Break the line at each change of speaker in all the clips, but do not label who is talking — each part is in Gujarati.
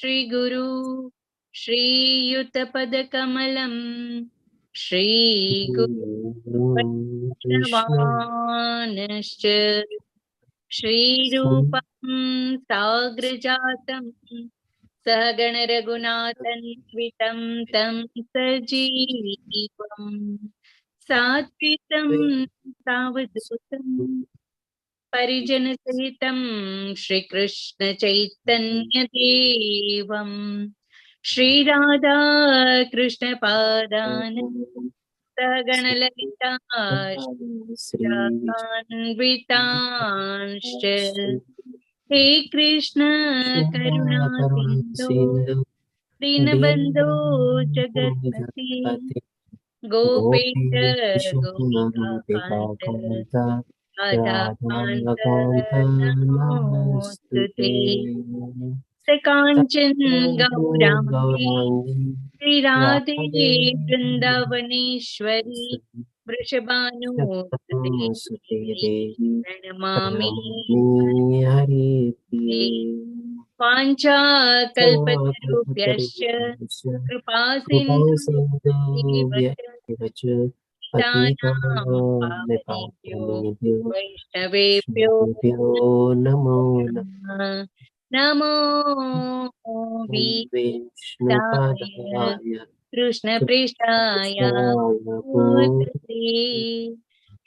श्रीगुरु श्रीयुतपदकमलं श्रीगुरुवैष्णवांश्च श्रीरूपं साग्रजातं सहगण रघुनाथन्वितं तं सजीवं सात्वितं सावधूतं परिजन सहितं श्रीकृष्ण चैतन्य देवं श्रीराधा कृष्ण पादान सहगण ललिता श्रीवितांश्च हे कृष्ण करुणा सिंधु दीनबंधो जगत्पते गोपेश गोपिकाकांत राधाकांत नमोस्तुते कांचन गौरांगी श्रीराधे वृंदावनेश्वरी वृषभानुसुते प्रणमामि हरे वाञ्छाकल्पतरुभ्यश्च कृपा सिन्धुभ्यश्च पावनेभ्यो वैष्णवेभ्यो नमो नमः। नमो विष्णुपादाय कृष्णपृष्ठाय भूतले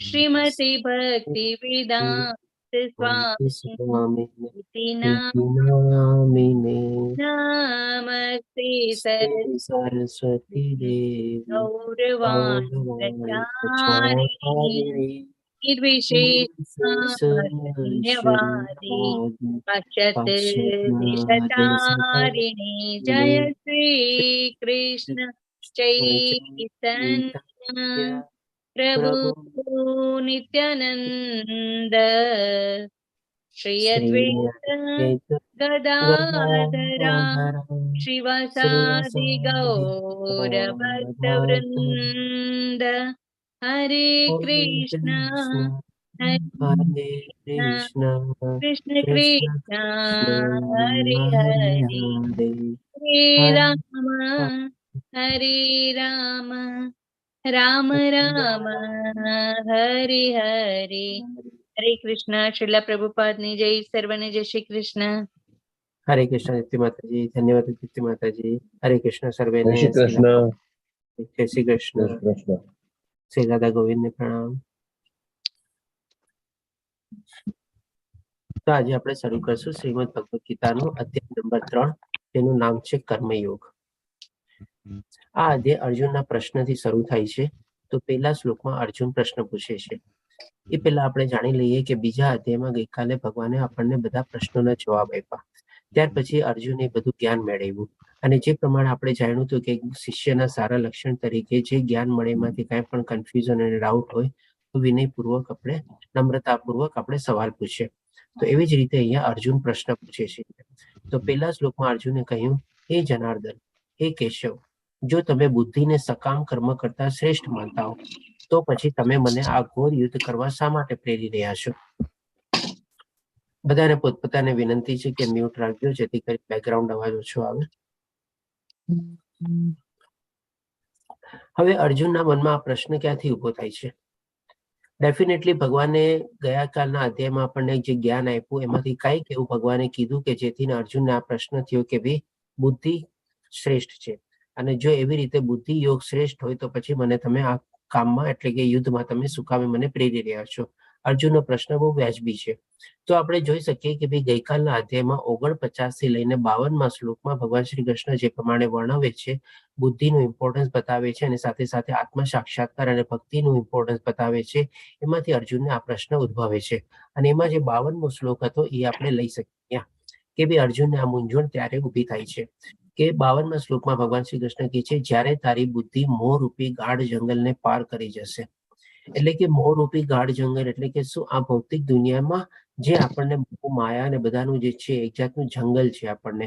श्रीमते भक्तिवेदान्त स्वामिति नामिने नमस्ते सरस्वती देवी गौरवाणी निर्विशेषशून्यवादी पश्चात्देशतारिणी जय श्री कृष्ण चैतन्य प्रभु नित्यानंद श्री अद्वैत गदाधरा श्रीवासादि गौर भक्तवृंद हरे कृष्ण हरे कृष्ण कृष्ण कृष्ण हरे हरे हरे राम राम राम हरे हरे। हरे कृष्ण। श्रीला प्रभुपाद ने जय। सर्वने जय श्री कृष्ण।
हरे कृष्ण दीप्ति माता जी। धन्यवाद दीप्ति माता जी। हरे कृष्ण सर्वे ने।
जय श्री कृष्ण।
जय श्री कृष्ण। श्री राधा गोविंद ने प्रणाम। તો આજે આપણે શરૂ કરશું શ્રીમદ ભગવદ ગીતાનું અધ્યાય નંબર 3 તેનું નામ છે કર્મયોગ। આ અધ્યાય અર્જુનના પ્રશ્નથી શરૂ થાય છે। તો પહેલા શ્લોકમાં અર્જુન પ્રશ્ન પૂછે છે। એ પહેલા આપણે જાણી લઈએ કે બીજા અધ્યાયમાં ગઈકાલે ભગવાને આપણને બધા પ્રશ્નોના જવાબ આપ્યા। ત્યાર પછી અર્જુને બધું જ્ઞાન મેળવ્યું અને જે પ્રમાણે આપણે જાણ્યું હતું કે શિષ્યના સારા લક્ષણ તરીકે જે જ્ઞાન મળે એમાંથી કાંઈ પણ કન્ફ્યુઝન અને ડાઉટ હોય તો વિનયપૂર્વક આપણે નમ્રતાપૂર્વક આપણે સવાલ પૂછીએ। તો એવી જ રીતે અહીંયા અર્જુન પ્રશ્ન પૂછે છે। તો પહેલા શ્લોકમાં અર્જુને કહ્યું, હે જનાર્દન, હે કેશવ, જો તમે બુદ્ધિને સકામ કર્મ કરતા શ્રેષ્ઠ માનતા હો તો પછી તમે મને આ ઘોર યુદ્ધ કરવા શા માટે પ્રેરી રહ્યા છો? બધાને પોતપોતાને વિનંતી છે કે મ્યુટ રાખજો જેથી કરી બેકગ્રાઉન્ડ અવાજ ઓછો આવે। હવે અર્જુનના મનમાં આ પ્રશ્ન ક્યાંથી ઉભો થાય છે? ડેફિનેટલી ભગવાને ગયા કાલના અધ્યાયમાં આપણને જે જ્ઞાન આપ્યું એમાંથી કાંઈક એવું ભગવાને કીધું કે જેથી અર્જુનને આ પ્રશ્ન થયો કે ભાઈ બુદ્ધિ શ્રેષ્ઠ છે અને જો એવી રીતે બુદ્ધિ યોગ શ્રેષ્ઠ હોય તો પછી મને તમે આ કામમાં એટલે કે યુદ્ધમાં તમે શું કામે મને પ્રેરી રહ્યા છો? અર્જુનનો પ્રશ્ન બહુ વ્યાજબી છે। તો આપણે જોઈ શકીએ કે ભાઈ ગઈકાલના અધ્યાયમાં 49 થી લઈને 52માં શ્લોકમાં ભગવાન શ્રી કૃષ્ણ જે પ્રમાણે વર્ણવે છે બુદ્ધિનું ઇમ્પોર્ટન્સ બતાવે છે અને સાથે સાથે આત્મ સાક્ષાત્કાર અને ભક્તિનું ઇમ્પોર્ટન્સ બતાવે છે। એમાંથી અર્જુનને આ પ્રશ્ન ઉદ્ભવે છે અને એમાં જે 52મો શ્લોક હતો એ આપણે લઈ શકીએ કે ભાઈ અર્જુનને આ મૂંઝવણ ત્યારે ઊભી થાય છે કે 52મા શ્લોકમાં ભગવાન શ્રી કૃષ્ણ કહે છે, જ્યારે તારી બુદ્ધિ મોહ રૂપી ગાઢ જંગલને પાર કરી જશે। એટલે કે મોહ રૂપી ગાઢ જંગલ એટલે કે શું? આ ભૌતિક દુનિયામાં જે આપણને માયા અને બધાનું જે છે એક જાતનું જંગલ છે। આપણને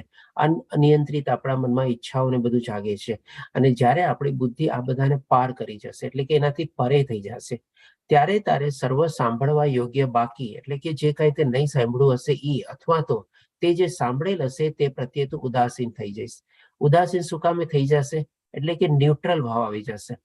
અનિયંત્રિત આપણા મનમાં ઈચ્છાઓ ને બધું જાગે છે અને જ્યારે આપણી બુદ્ધિ આ બધાને પાર કરી જશે એટલે કે એનાથી પરે થઈ જશે ત્યારે તારે સર્વ સાંભળવા યોગ્ય બાકી એટલે કે જે કાંઈ તે નહીં સાંભળ્યું હશે એ અથવા તો તે જે સાંભળેલ હશે તે પ્રત્યે તું ઉદાસીન થઈ જઈશ. ઉદાસીન શું કામે થઈ જશે? એટલે કે ન્યુટ્રલ ભાવ આવી જશે.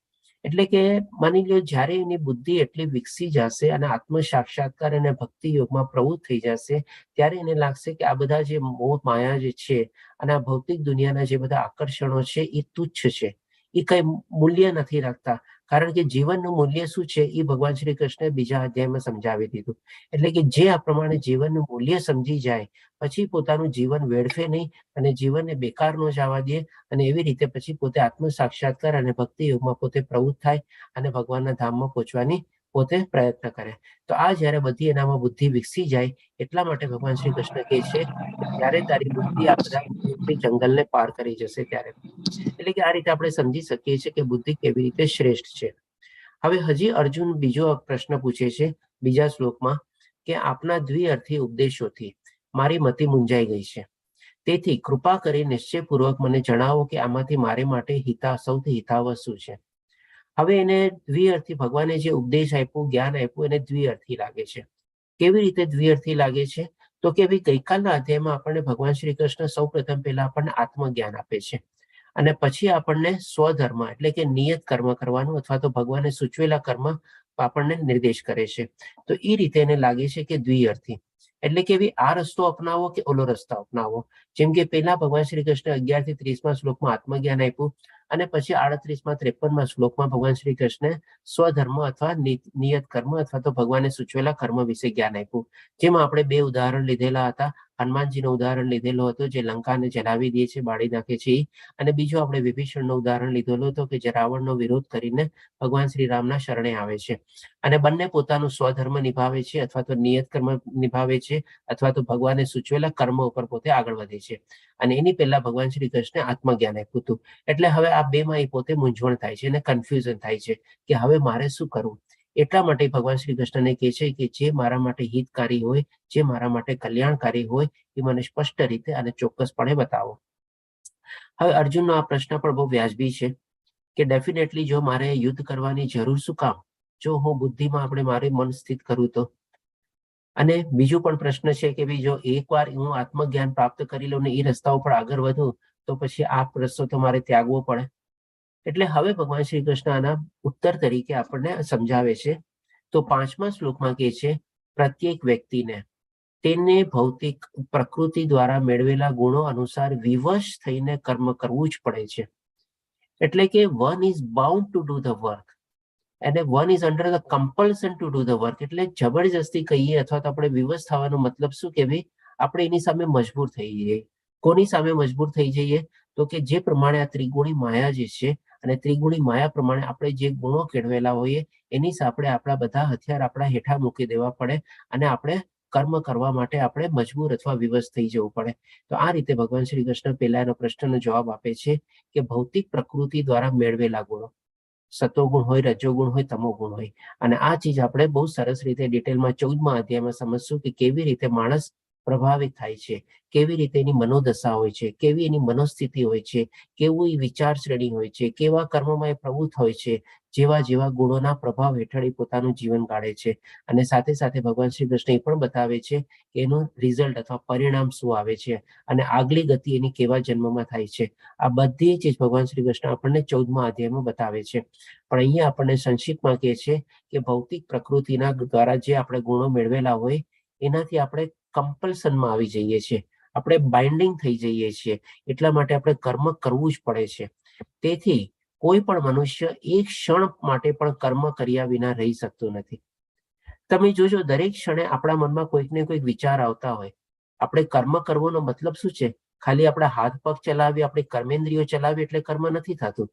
એટલે કે માની લો જ્યારે એની બુદ્ધિ એટલી વિકસી જશે અને આત્મ સાક્ષાત્કાર અને ભક્તિ યોગમાં પ્રવૃત્ત થઈ જશે, ત્યારે એને લાગશે કે આ બધા જે મોહ માયા જે છે અને આ ભૌતિક દુનિયાના જે બધા આકર્ષણો છે એ તુચ્છ છે, એ કઈ મૂલ્ય નથી રાખતા. કારણ કે જીવનનું મૂલ્ય શું છે એ ભગવાન શ્રી કૃષ્ણે બીજા અધ્યાયમાં સમજાવી દીધું. એટલે કે જે આ પ્રમાણે જીવનનું મૂલ્ય સમજી જાય પછી પોતાનું જીવન વેડફે નહીં અને જીવનને બેકાર ન જવા દે, અને એવી રીતે પછી પોતે આત્મ સાક્ષાત્કાર અને ભક્તિ યોગમાં પોતે પ્રવૃત્ત થાય અને ભગવાનના ધામમાં પહોંચવાની પોતે પ્રયત્ન કરે. તો આ જયારે બધી એનામાં બુદ્ધિ વિકસી જાય એટલા માટે ભગવાન શ્રી કૃષ્ણ કહે છે કે ત્યારે તારી બુદ્ધિ આ બધા જંગલને પાર કરી જશે ત્યારે. એટલે કે આ રીતે આપણે સમજી શકીએ છીએ કે બુદ્ધિ કેવી રીતે શ્રેષ્ઠ છે. હવે હજી અર્જુન બીજો પ્રશ્ન પૂછે છે બીજા શ્લોકમાં કે આપના દ્વિઅર્થી ઉપદેશોથી મારી મતિ મૂંઝાઈ ગઈ છે, તેથી કૃપા કરી નિશ્ચયપૂર્વક મને જણાવો કે આમાંથી મારે માટે સૌથી હિતાવહ શું છે. હવે એને દ્વિઅર્થી ભગવાને જે ઉપદેશ આપ્યો, જ્ઞાન આપ્યું, એને દ્વિઅર્થી લાગે છે. કેવી રીતે દ્વિઅર્થી લાગે છે? તો કે ભાઈ ગઈકાલના અધ્યાયમાં આપણને ભગવાન શ્રી કૃષ્ણ સૌ પ્રથમ પહેલા આપણને આત્મજ્ઞાન આપે છે અને પછી આપણને સ્વધર્મ એટલે કે નિયત કર્મ કરવાનું અથવા તો ભગવાને સૂચવેલા કર્મ આપણને નિર્દેશ કરે છે. તો એ રીતે એને લાગે છે કે દ્વિઅર્થી એટલે કે આ રસ્તો અપનાવો કે ઓલો રસ્તો અપનાવો. જેમ કે પહેલા ભગવાન શ્રી કૃષ્ણ 11 થી 30 શ્લોકમાં આત્મજ્ઞાન આપ્યું અને પછી 38 53 શ્લોકમાં ભગવાન શ્રી કૃષ્ણે સ્વધર્મ અથવા નિયત કર્મ અથવા તો ભગવાને સૂચવેલા કર્મ વિશે જ્ઞાન આપ્યું. જેમાં આપણે 2 ઉદાહરણ લીધેલા હતા. હનુમાનજીનું ઉદાહરણ લીધેલો હતો જે લંકાને જલાવી દે છે, બાળી નાખે છે, અને બીજું આપણે વિભીષણનું ઉદાહરણ લીધેલું હતું કે જે રાવણનો વિરોધ કરીને ભગવાન શ્રી રામના શરણે આવે છે અને બંને પોતાનું સ્વધર્મ નિભાવે છે અથવા તો નિયત કર્મ નિભાવે છે અથવા તો ભગવાને સૂચવેલા કર્મ ઉપર પોતે આગળ વધે છે. અને એની પહેલા ભગવાન શ્રી કૃષ્ણે આત્મજ્ઞાન આપ્યું હતું. એટલે હવે આ બેમાં એ પોતે મૂંઝવણ થાય છે અને કન્ફ્યુઝન થાય છે કે હવે મારે શું કરવું. એટલા માટે ભગવાન શ્રી કૃષ્ણને કહે છે કે જે મારા માટે હિતકારી હોય, જે મારા માટે કલ્યાણકારી હોય એ મને સ્પષ્ટ રીતે અને ચોક્કસપણે બતાવો. હવે અર્જુનનો આ પ્રશ્ન પણ બહુ વ્યાજબી છે કે ડેફિનેટલી જો મારે યુદ્ધ કરવાની જરૂર શું કામ, જો હું બુદ્ધિમાં આપણે મારે મન સ્થિત કરું તો. અને બીજું પણ પ્રશ્ન છે કે ભાઈ જો એકવાર હું આત્મજ્ઞાન પ્રાપ્ત કરી લઉં ને એ રસ્તા ઉપર આગળ વધું તો પછી આ રસ્તો તો મારે ત્યાગવો પડે. એટલે હવે ભગવાન શ્રી કૃષ્ણ આના ઉત્તર તરીકે આપણને સમજાવે છે. તો 5મા શ્લોકમાં કહે છે પ્રત્યેક વ્યક્તિને તેને ભૌતિક પ્રકૃતિ દ્વારા મેળવેલા ગુણો અનુસાર વિવશ થઈને કર્મ કરવું જ પડે છે. એટલે કે one is bound to do the work અને one is under the compulsion to do the work. એટલે જબરજસ્તી કહીએ અથવા તો આપણે વિવશ થવાનો મતલબ શું કે ભાઈ આપણે એની સામે મજબૂર થઈ જઈએ. કોની સામે મજબૂર થઈ જઈએ? તો કે જે પ્રમાણે આ ત્રિગુણી માયા જે છે અને ત્રિગુણી માયા પ્રમાણે આપણે જે ગુણો કેળવેલા હોઈએ એની આપણે આપણા બધા હથિયાર આપણા હેઠા મૂકી દેવા પડે અને આપણે કર્મ કરવા માટે આપણે મજબૂર અથવા વિવશ થઈ જવું પડે. તો આ રીતે ભગવાન શ્રી કૃષ્ણ પહેલા એનો પ્રશ્નનો જવાબ આપે છે કે ભૌતિક પ્રકૃતિ દ્વારા મેળવેલા ગુણો, સતોગુણ હોય, રજોગુણ હોય, તમોગુણ હોય, અને આ ચીજ આપણે બહુ સરસ રીતે ડિટેલમાં 14મા અધ્યાયમાં સમજશું કે કેવી રીતે માણસ પ્રભાવિત થાય છે, કેવી રીતે એની મનોદશા હોય છે, કેવી એની મનોસ્થિતિ હોય છે, કેવું એ વિચાર શ્રેણી હોય છે, કેવા કર્મમાં એ પ્રવૃત્ત હોય છે, જેવા જેવા ગુણોના પ્રભાવ હેઠળ એ પોતાનું જીવન કાઢે છે. અને સાથે સાથે ભગવાન શ્રી કૃષ્ણ એ પણ બતાવે છે કે એનું રિઝલ્ટ અથવા પરિણામ શું આવે છે અને આગલી ગતિ એની કેવા જન્મમાં થાય છે. આ બધી ચીજ ભગવાન શ્રી કૃષ્ણ આપણને 14મા અધ્યાયમાં બતાવે છે. પણ અહીંયા આપણને સંક્ષિપ્તમાં કહે છે કે ભૌતિક પ્રકૃતિના દ્વારા જે આપણે ગુણો મેળવેલા હોય એનાથી આપણે કમ્પલ્શનમાં આવી જઈએ છીએ, આપણે બાઇન્ડિંગ થઈ જઈએ છીએ. એટલા માટે આપણે કર્મ કરવું જ પડે છે. તેથી કોઈ પણ મનુષ્ય એક ક્ષણ માટે પણ કર્મ કર્યા વિના રહી શકતો નથી. તમે જોજો દરેક ક્ષણે આપણા મનમાં કોઈક ને કોઈક વિચાર આવતા હોય. આપણે કર્મ કરવાનો મતલબ શું છે? ખાલી આપણા હાથ પગ ચલાવી, આપણી કર્મેન્દ્રિયો ચલાવી એટલે કર્મ નથી થતું.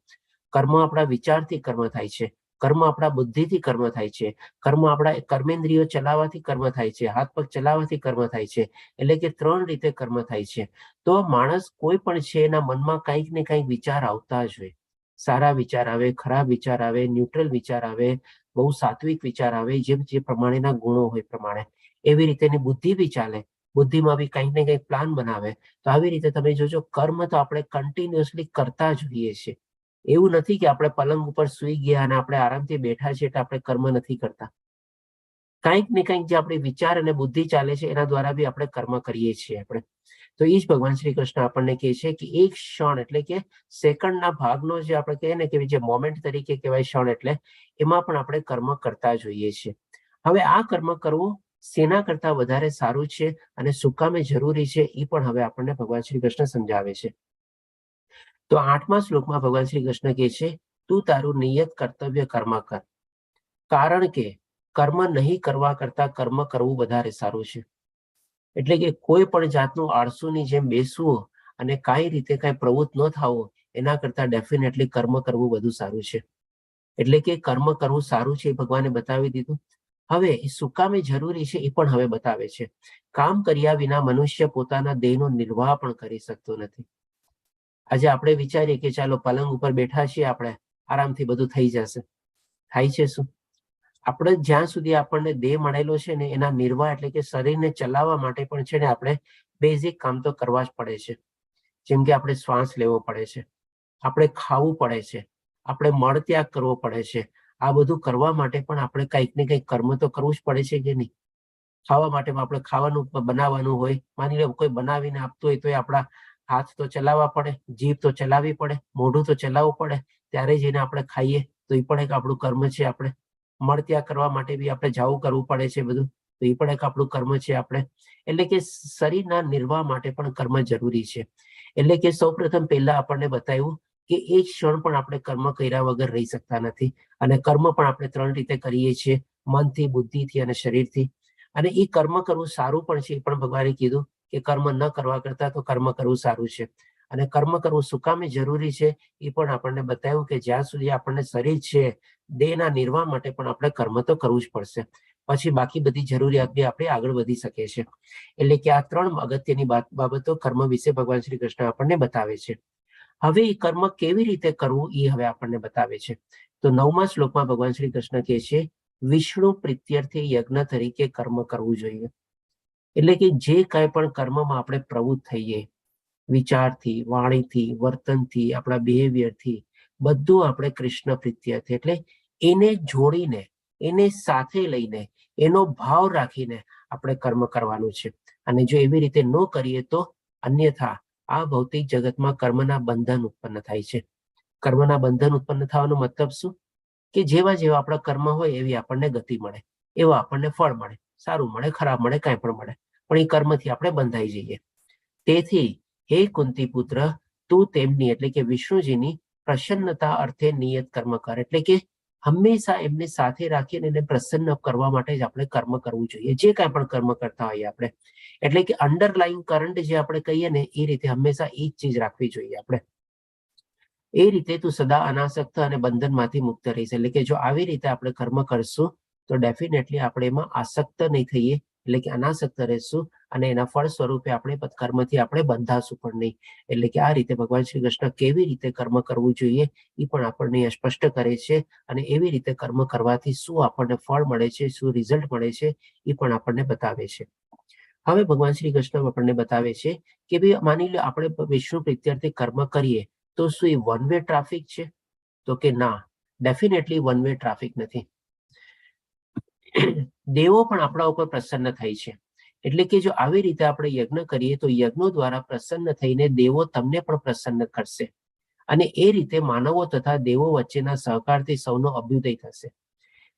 કર્મ આપણા વિચારથી કર્મ થાય છે, કર્મ આપણા બુદ્ધિથી કર્મ થાય છે, કર્મ આપણા કર્મેન્દ્રિયો ચલાવવાથી કર્મ થાય છે, હાથ પગ ચલાવવાથી કર્મ થાય છે. એટલે કે 3 રીતે કર્મ થાય છે. તો માણસ કોઈ પણ છે એના મનમાં કંઈક ને કંઈક વિચાર આવતા જ હોય. સારા વિચાર આવે, ખરાબ વિચાર આવે, ન્યુટ્રલ વિચાર આવે, બહુ સાત્વિક વિચાર આવે, જેમ જે પ્રમાણેના ગુણો હોય પ્રમાણે. એવી રીતે એની બુદ્ધિ બી ચાલે, બુદ્ધિમાં બી કંઈક ને કંઈક પ્લાન બનાવે. તો આવી રીતે તમે જોજો કર્મ તો આપણે કન્ટિન્યુઅસલી કરતા જ હોઈએ છીએ. એવું નથી કે આપણે પલંગ ઉપર સૂઈ ગયા અને આપણે આરામથી બેઠા છીએ એટલે આપણે કર્મ નથી કરતા. કંઈક ને કંઈક જે આપણે વિચાર અને બુદ્ધિ ચાલે છે એના દ્વારા બી આપણે કર્મ કરીએ છીએ આપણે. તો એ જ ભગવાન શ્રી કૃષ્ણ આપણને કહે છે કે એક ક્ષણ એટલે કે સેકન્ડના ભાગનો જે આપણે કહીએ ને કે જે મોમેન્ટ તરીકે કહેવાય ક્ષણ, એટલે એમાં પણ આપણે કર્મ કરતા જોઈએ છીએ. હવે આ કર્મ કરવું સેના કરતા વધારે સારું છે અને શું કામે જરૂરી છે એ પણ હવે આપણને ભગવાન શ્રી કૃષ્ણ સમજાવે છે. તો 8મા શ્લોકમાં ભગવાન શ્રી કૃષ્ણ કહે છે, તું તારું નિયત કર્તવ્ય કર્મ કર, કારણ કે કર્મ નહીં કરવા કરતા કર્મ કરવું વધારે સારું છે. એટલે કે કોઈ પણ જાતનું આળસુની જેમ બેસવું અને કઈ રીતે કઈ પ્રવૃત્ત ન થવું એના કરતા ડેફિનેટલી કર્મ કરવું વધુ સારું છે. એટલે કે કર્મ કરવું સારું છે એ ભગવાને બતાવી દીધું. હવે એ શું કામે જરૂરી છે એ પણ હવે બતાવે છે. કામ કર્યા વિના મનુષ્ય પોતાના દેહનો નિર્વાહ પણ કરી શકતો નથી. આજે આપણે વિચારીએ કે ચાલો પલંગ ઉપર બેઠા છીએ, આપણે આરામથી બધું થઈ જશે. થાય છે શું? આપણે જ્યાં સુધી આપણને દેહ મળેલો છે ને એના નિર્વાહ એટલે કે શરીરને ચલાવવા માટે પણ છે ને આપણે બેઝિક કામ તો કરવા જ પડે છે. જેમ કે આપણે શ્વાસ લેવો પડે છે, આપણે ખાવું પડે છે, આપણે મળ ત્યાગ કરવો પડે છે. આ બધું કરવા માટે પણ આપણે કંઈક ને કંઈક કર્મ તો કરવું જ પડે છે કે નહીં? ખાવા માટે આપણે ખાવાનું બનાવવાનું હોય, માની લો કોઈ બનાવીને આપતું હોય તો એ આપણા હાથ તો ચલાવવા પડે, જીભ તો ચલાવવી પડે, મોઢું તો ચલાવવું પડે, ત્યારે જઈને આપણે ખાઈએ તો એ પણ એક આપણું કર્મ છે. આપણે મળ ત્યાગ કરવા માટે બી આપણે જાવું કરવું પડે છે બધું, તો એ પણ એક આપણું કર્મ છે. આપણે એટલે કે શરીરના નિર્વાહ માટે પણ કર્મ જરૂરી છે. એટલે કે સૌપ્રથમ પહેલા આપણને બતાવ્યું કે એક ક્ષણ પણ આપણે કર્મ કર્યા વગર રહી શકતા નથી, અને કર્મ પણ આપણે 3 રીતે કરીએ છીએ, મનથી, બુદ્ધિથી અને શરીરથી. અને એ કર્મ કરવું સારું પણ છે, એ પણ ભગવાને કીધું કે કર્મ ન કરવા કરતા તો કર્મ કરવું સારું છે. અને કર્મ કરવું શું કામે જરૂરી છે એ પણ આપણને બતાવ્યું કે જ્યાં સુધી આપણને શરીર છે, દેહના નિર્વાહ માટે પણ આપણે કર્મ તો કરવું જ પડશે, પછી બાકી બધી જરૂરિયાત બી આપણે આગળ વધી શકે છે. એટલે કે આ 3 અગત્યની બાબતો કર્મ વિશે ભગવાન શ્રી કૃષ્ણ આપણને બતાવે છે. હવે એ કર્મ કેવી રીતે કરવું એ હવે આપણને બતાવે છે. તો 9મા શ્લોકમાં ભગવાન શ્રી કૃષ્ણ કહે છે, વિષ્ણુ પ્રીત્યર્થે યજ્ઞ તરીકે કર્મ કરવું જોઈએ. એટલે કે જે કાંઈ પણ કર્મમાં આપણે પ્રવૃત્ત થઈએ, વિચારથી, વાણીથી, વર્તનથી, આપણા બિહેવિયરથી, બધું આપણે કૃષ્ણ પ્રીત્યર્થે એટલે એને જોડીને, એને સાથે લઈને, એનો ભાવ રાખીને આપણે કર્મ કરવાનું છે. અને જો એવી રીતે ન કરીએ તો અન્યથા આ ભૌતિક જગતમાં કર્મના બંધન ઉત્પન્ન થાય છે. કર્મના બંધન ઉત્પન્ન થવાનો મતલબ શું? કે જેવા જેવા આપણા કર્મ હોય એવી આપણને ગતિ મળે, એવા આપણને ફળ મળે, સારું મળે, ખરાબ મળે, કાંઈ પણ મળે, પણ એ કર્મથી આપણે બંધાઈ જઈએ. તેથી હે કુંતી પુત્ર, તું તેમની એટલે કે વિષ્ણુજીની પ્રસન્નતા અર્થે નિયત કર્મ કર. એટલે કે હંમેશા એમને સાથે રાખીને એને પ્રસન્ન કરવા માટે જ આપણે કર્મ કરવું જોઈએ, જે કાંઈ પણ કર્મ કરતા હોઈએ આપણે. એટલે કે અંડરલાઈન કરંટ જે આપણે કહીએ ને એ રીતે હંમેશા એ જ ચીજ રાખવી જોઈએ આપણે. એ રીતે તું સદા અનાસક્ત અને બંધનમાંથી મુક્ત રહીશ. એટલે કે જો આવી રીતે આપણે કર્મ કરશું તો ડેફિનેટલી આપણે એમાં આસક્ત નહીં થઈએ, એટલે કે અનાસક્ત રહેશું, અને એના ફળ સ્વરૂપે આપણે કર્મથી આપણે બંધાશું પણ નહીં. એટલે કે આ રીતે ભગવાન શ્રી કૃષ્ણ કેવી રીતે કર્મ કરવું જોઈએ એ પણ આપણને સ્પષ્ટ કરે છે. અને એવી રીતે કર્મ કરવાથી શું આપણને ફળ મળે છે, શું રિઝલ્ટ મળે છે એ પણ આપણને બતાવે છે. હવે ભગવાન શ્રી કૃષ્ણ આપણને બતાવે છે કે ભાઈ માની લો આપણે વિષ્ણુ પ્રીત્યર્થે કર્મ કરીએ તો શું એ વન વે ટ્રાફિક છે? તો કે ના, ડેફિનેટલી વન વે ટ્રાફિક નથી. દેવો પણ આપણા ઉપર પ્રસન્ન થાય છે. એટલે કે જો આવી રીતે આપણે યજ્ઞ કરીએ તો યજ્ઞો દ્વારા પ્રસન્ન થઈને દેવો તમને પણ પ્રસન્ન કરશે, અને એ રીતે માનવો તથા દેવો વચ્ચેના સહકારથી સૌનો અભ્યુદય થશે.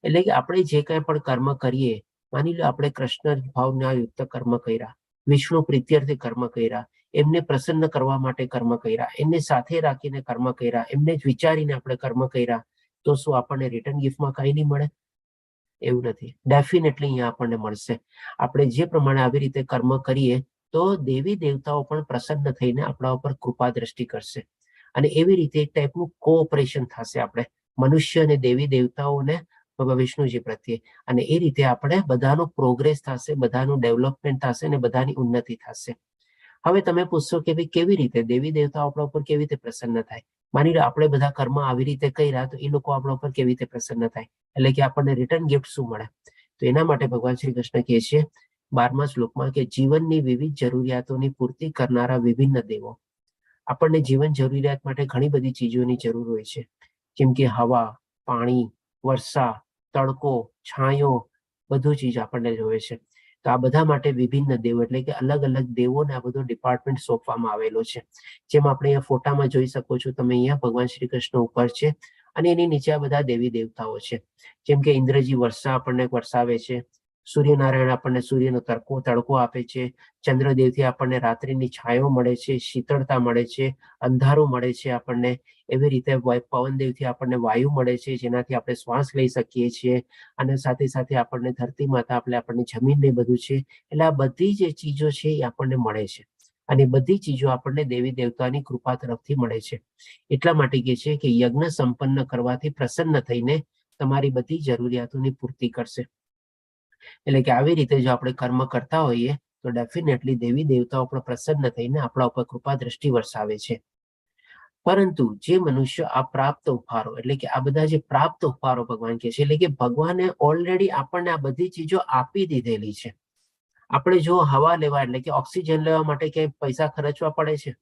એટલે કે આપણે જે કાંઈ પણ કર્મ કરીએ, માની લો આપણે કૃષ્ણ ભાવના યુક્ત કર્મ કર્યા, વિષ્ણુ પ્રીત્યર્થે કર્મ કર્યા, એમને પ્રસન્ન કરવા માટે કર્મ કર્યા, એમને સાથે રાખીને કર્મ કર્યા, એમને જ વિચારીને આપણે કર્મ કર્યા, તો શું આપણને રિટર્ન ગિફ્ટમાં કંઈ નહીં મળે? એવું નથી. ડેફિનેટલી અહીંયા આપણને મળશે. આપણે જે પ્રમાણે આવી રીતે કર્મ કરીએ તો દેવી દેવતાઓ પણ પ્રસન્ન થઈને આપણા ઉપર કૃપા દ્રષ્ટિ કરશે, અને એવી રીતે એક ટાઈપનું કોઓપરેશન થશે આપણે મનુષ્ય અને દેવી દેવતાઓને વિષ્ણુજી પ્રત્યે, અને એ રીતે આપણે બધાનું પ્રોગ્રેસ થશે, બધાનું ડેવલપમેન્ટ થશે અને બધાની ઉન્નતિ થશે. હવે તમે પૂછશો કે ભાઈ કેવી રીતે દેવી દેવતાઓ આપણા ઉપર કેવી રીતે પ્રસન્ન થાય? માની લો આપણે બધા કર્મ આવી રીતે કર્યા તો એ લોકો આપણા ઉપર કેવી રીતે પ્રસન્ન થાય? એટલે કે આપણને રિટર્ન ગિફ્ટ શું મળે? તો એના માટે ભગવાન શ્રી કૃષ્ણ કહે છે 12મા શ્લોકમાં કે જીવનની વિવિધ જરૂરિયાતોની પૂર્તિ કરનારા વિભિન્ન દેવો. આપણને જીવન જરૂરિયાત માટે ઘણી બધી ચીજોની જરૂર હોય છે, જેમ કે હવા, પાણી, વર્ષા, તડકો, છાંયો, બધું ચીજ આપણને જોવે છે. તો આ બધા માટે વિભિન્ન દેવો એટલે કે અલગ અલગ દેવોને આ બધો ડિપાર્ટમેન્ટ સોંપવામાં આવેલો છે. જેમ આપણે અહીંયા ફોટામાં જોઈ શકો છો તમે, અહીંયા ભગવાન શ્રી કૃષ્ણ ઉપર છે અને એની નીચે આ બધા દેવી દેવતાઓ છે. જેમ કે ઇન્દ્રજી વર્ષા આપણને વરસાવે છે, સૂર્યનારાયણ આપણને સૂર્યનો તડકો આપે છે, ચંદ્રદેવથી આપણને રાત્રિની છાયો મળે છે, શીતળતા મળે છે, અંધારું મળે છે આપણને. એવી રીતે પવનદેવથી આપણને વાયુ મળે છે, જેનાથી આપણે શ્વાસ લઈ શકીએ છીએ. અને સાથે સાથે આપણને ધરતી માતા આપણને જમીન ને બધું છે. એટલે આ બધી જે ચીજો છે એ આપણને મળે છે અને બધી ચીજો આપણને દેવી દેવતાની કૃપા તરફથી મળે છે. એટલા માટે કહે છે કે યજ્ઞ સંપન્ન કરવાથી પ્રસન્ન થઈને તમારી બધી જરૂરિયાતોની પૂર્તિ કરશે. એટલે કે આવી રીતે જો આપણે કર્મ કરતા હોઈએ તો ડેફિનેટલી દેવી દેવતાઓ પણ પ્રસન્ન થઈને આપણા ઉપર કૃપા દ્રષ્ટિ વરસાવે છે. પરંતુ જે મનુષ્ય આ પ્રાપ્ત ઉપહારો એટલે કે આ બધા જે પ્રાપ્ત ઉપહારો ભગવાન કહે છે, એટલે કે ભગવાને ઓલરેડી આપણને આ બધી ચીજો આપી દીધેલી છે. આપણે જો હવા લેવા એટલે કે ઓક્સિજન લેવા માટે ક્યાંય પૈસા ખર્ચવા પડે છે?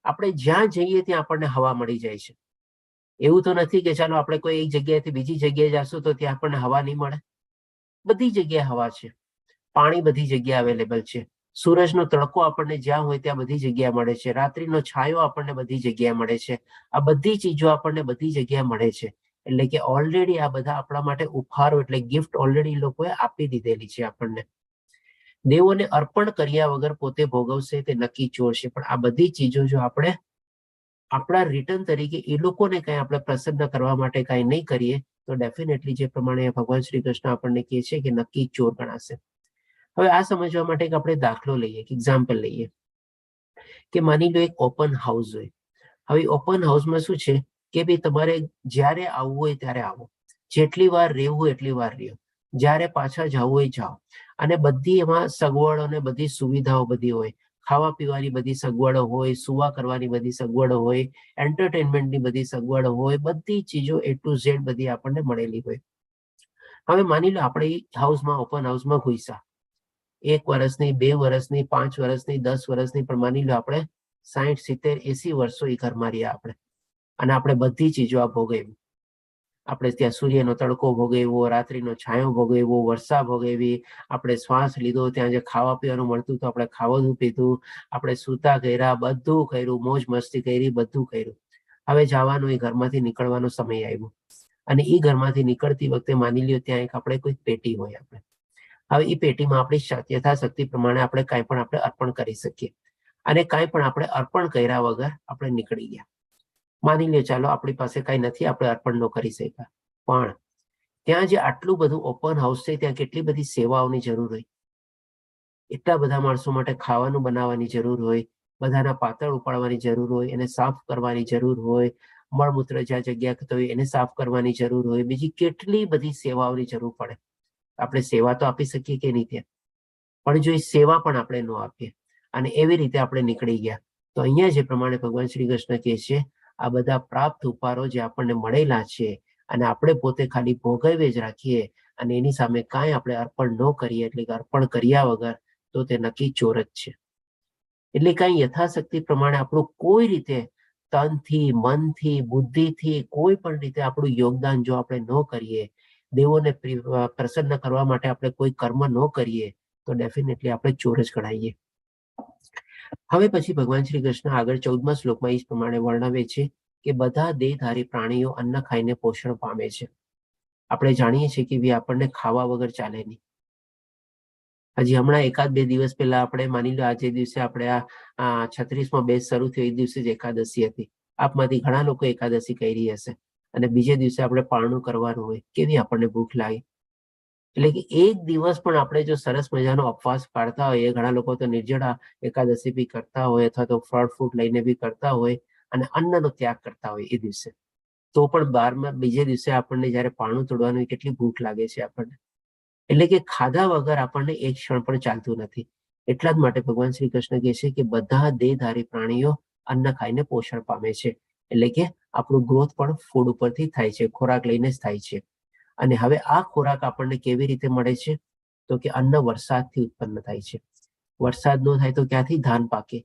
આપણે જ્યાં જઈએ ત્યાં આપણને હવા મળી જાય છે. એવું તો નથી કે ચાલો આપણે કોઈ એક જગ્યાએથી બીજી જગ્યાએ જશું તો ત્યાં આપણને હવા નહીં મળે. બધી જગ્યાએ હવા છે, પાણી બધી જગ્યાએ અવેલેબલ છે, સૂરજનો તડકો આપણને જ્યાં હોય ત્યાં બધી જગ્યાએ મળે છે, રાત્રિનો છાયો આપણને બધી જગ્યાએ મળે છે. આ બધી ચીજો આપણને બધી જગ્યાએ મળે છે. એટલે કે ઓલરેડી આ બધા આપણા માટે ઉપહારો એટલે ગિફ્ટ ઓલરેડી લોકોએ આપી દીધેલી છે આપણને. દેવોને અર્પણ કર્યા વગર પોતે ભોગવશે તે નક્કી ચોર છે. પણ આ બધી ચીજો જો આપણે આપણા રિટર્ન તરીકે એ લોકોને કઈ આપણે પ્રસન્ન કરવા માટે કઈ નહીં કરીએ તો ડેફિનેટલી જે પ્રમાણે ભગવાન શ્રી કૃષ્ણ આપણને કહે છે કે નક્કી ચોર ગણાશે. હવે આ સમજવા માટે આપણે દાખલો લઈએ, એક એક્ઝામ્પલ લઈએ કે માની લો એક ઓપન હાઉસ હોય. હવે ઓપન હાઉસમાં શું છે કે ભાઈ તમારે જ્યારે આવવું હોય ત્યારે આવો, જેટલી વાર રહેવું હોય એટલી વાર રહ્યો, જ્યારે પાછા જવું હોય જાઓ. અને બધી એમાં સગવડો ને બધી સુવિધાઓ બધી હોય, ખાવા પીવાની બધી સગવડો હોય, સુવા કરવાની બધી સગવડો હોય, એન્ટરટેનમેન્ટની બધી સગવડો હોય, બધી ચીજો A to Z બધી આપણને મળેલી હોય. હવે માની લો આપણે હાઉસમાં ઓપન હાઉસમાં ઘૂસ્યા, 1 વર્ષની, 2 વર્ષની, 5 વર્ષની, 10 વર્ષની, પણ માની લો આપણે 60, 70, 80 વર્ષો એ ઘરમાં રહ્યા આપણે અને આપણે બધી ચીજો આ ભોગવી. આપણે ત્યાં સૂર્યનો તડકો ભોગવ્યો, રાત્રિનો છાંયો ભોગવ્યો, વર્ષા ભોગવી, આપણે શ્વાસ લીધો, ત્યાં જે ખાવા પીવાનું મળતું તો આપણે ખાવાનું પીધું, આપણે સૂતા કર્યા, બધું કર્યું, મોજ મસ્તી કરી, બધું કર્યું. હવે જવાનું એ ઘરમાંથી નીકળવાનો સમય આવ્યો અને એ ઘરમાંથી નીકળતી વખતે માની લ્યો ત્યાં એક આપણે કોઈ પેટી હોય. આપણે હવે એ પેટીમાં આપણી યથાશક્તિ પ્રમાણે આપણે કાંઈ પણ આપણે અર્પણ કરી શકીએ અને કાંઈ પણ આપણે અર્પણ કર્યા વગર આપણે નીકળી ગયા. માની લે ચાલો આપણી પાસે કઈ નથી, આપણે અર્પણ ન કરી શક્યા, પણ ત્યાં જે આટલું બધું ઓપન હાઉસ છે ત્યાં કેટલી બધી સેવાઓની જરૂર હોય. એટલા બધા માણસો માટે ખાવાનું બનાવવાની જરૂર હોય, બધાના પાતળ ઉપાડવાની જરૂર હોય, એને સાફ કરવાની જરૂર હોય, મળમૂત્ર જ્યાં જગ્યા હોય એને સાફ કરવાની જરૂર હોય, બીજી કેટલી બધી સેવાઓની જરૂર પડે. આપણે સેવા તો આપી શકીએ કે નહીં ત્યાં, પણ જો એ સેવા પણ આપણે ન આપીએ અને એવી રીતે આપણે નીકળી ગયા તો અહીંયા જે પ્રમાણે ભગવાન શ્રી કૃષ્ણ કહે છે આ બધા પ્રાપ્ત ઉપહારો જે આપણને મળેલા છે અને આપણે પોતે ખાલી ભોગવે જ રાખીએ અને એની સામે કાંઈ આપણે અર્પણ ન કરીએ, એટલે કે અર્પણ કર્યા વગર, તો તે નક્કી ચોર જ છે. એટલે કાંઈ યથાશક્તિ પ્રમાણે આપણું કોઈ રીતે તનથી, મનથી, બુદ્ધિથી કોઈ પણ રીતે આપણું યોગદાન જો આપણે ન કરીએ, દેવોને પ્રસન્ન કરવા માટે આપણે કોઈ કર્મ ન કરીએ તો ડેફિનેટલી આપણે ચોર જ ગણાઈએ. હવે પછી ભગવાન શ્રી કૃષ્ણ આગળ 14મા શ્લોકમાં એ પ્રમાણે વર્ણવે છે કે બધા દેહધારી પ્રાણીઓ અન્ન ખાઈને પોષણ પામે છે. આપણે જાણીએ છીએ કે આપણને ખાવા વગર ચાલે નહીં. હજી હમણાં 1-2 દિવસ પહેલા આપણે માની લો આજે દિવસે આપણે આ 36મો બેચ શરૂ થયો એ દિવસે જ એકાદશી હતી. આપમાંથી ઘણા લોકો એકાદશી કરી હશે અને બીજે દિવસે આપણે પારણું કરવાનું હોય, કેવી આપણને ભૂખ લાગે. એટલે કે એક દિવસ પણ આપણે જો સરસ મજાનો ઉપવાસ પાડતા હોઈએ, ઘણા લોકો તો નિર્જળા એકાદશી બી કરતા હોય અથવા તો ફળ ફ્રૂટ લઈને બી કરતા હોય અને અન્નનો ત્યાગ કરતા હોય એ દિવસે, તો પણ બીજે દિવસે આપણને જયારે પારણું તોડવાનું કેટલી ભૂખ લાગે છે આપણને. એટલે કે ખાધા વગર આપણને એક ક્ષણ પણ ચાલતું નથી. એટલા જ માટે ભગવાન શ્રી કૃષ્ણ કહે છે કે બધા દેહધારી પ્રાણીઓ અન્ન ખાઈને પોષણ પામે છે. એટલે કે આપણું ગ્રોથ પણ ફૂડ ઉપરથી થાય છે, ખોરાક લઈને જ થાય છે. અને હવે આ ખોરાક આપણને કેવી રીતે મળે છે તો કે અન્ન વરસાદથી ઉત્પન્ન થાય છે. વરસાદ ન થાય તો ક્યાંથી ધાન પાકે,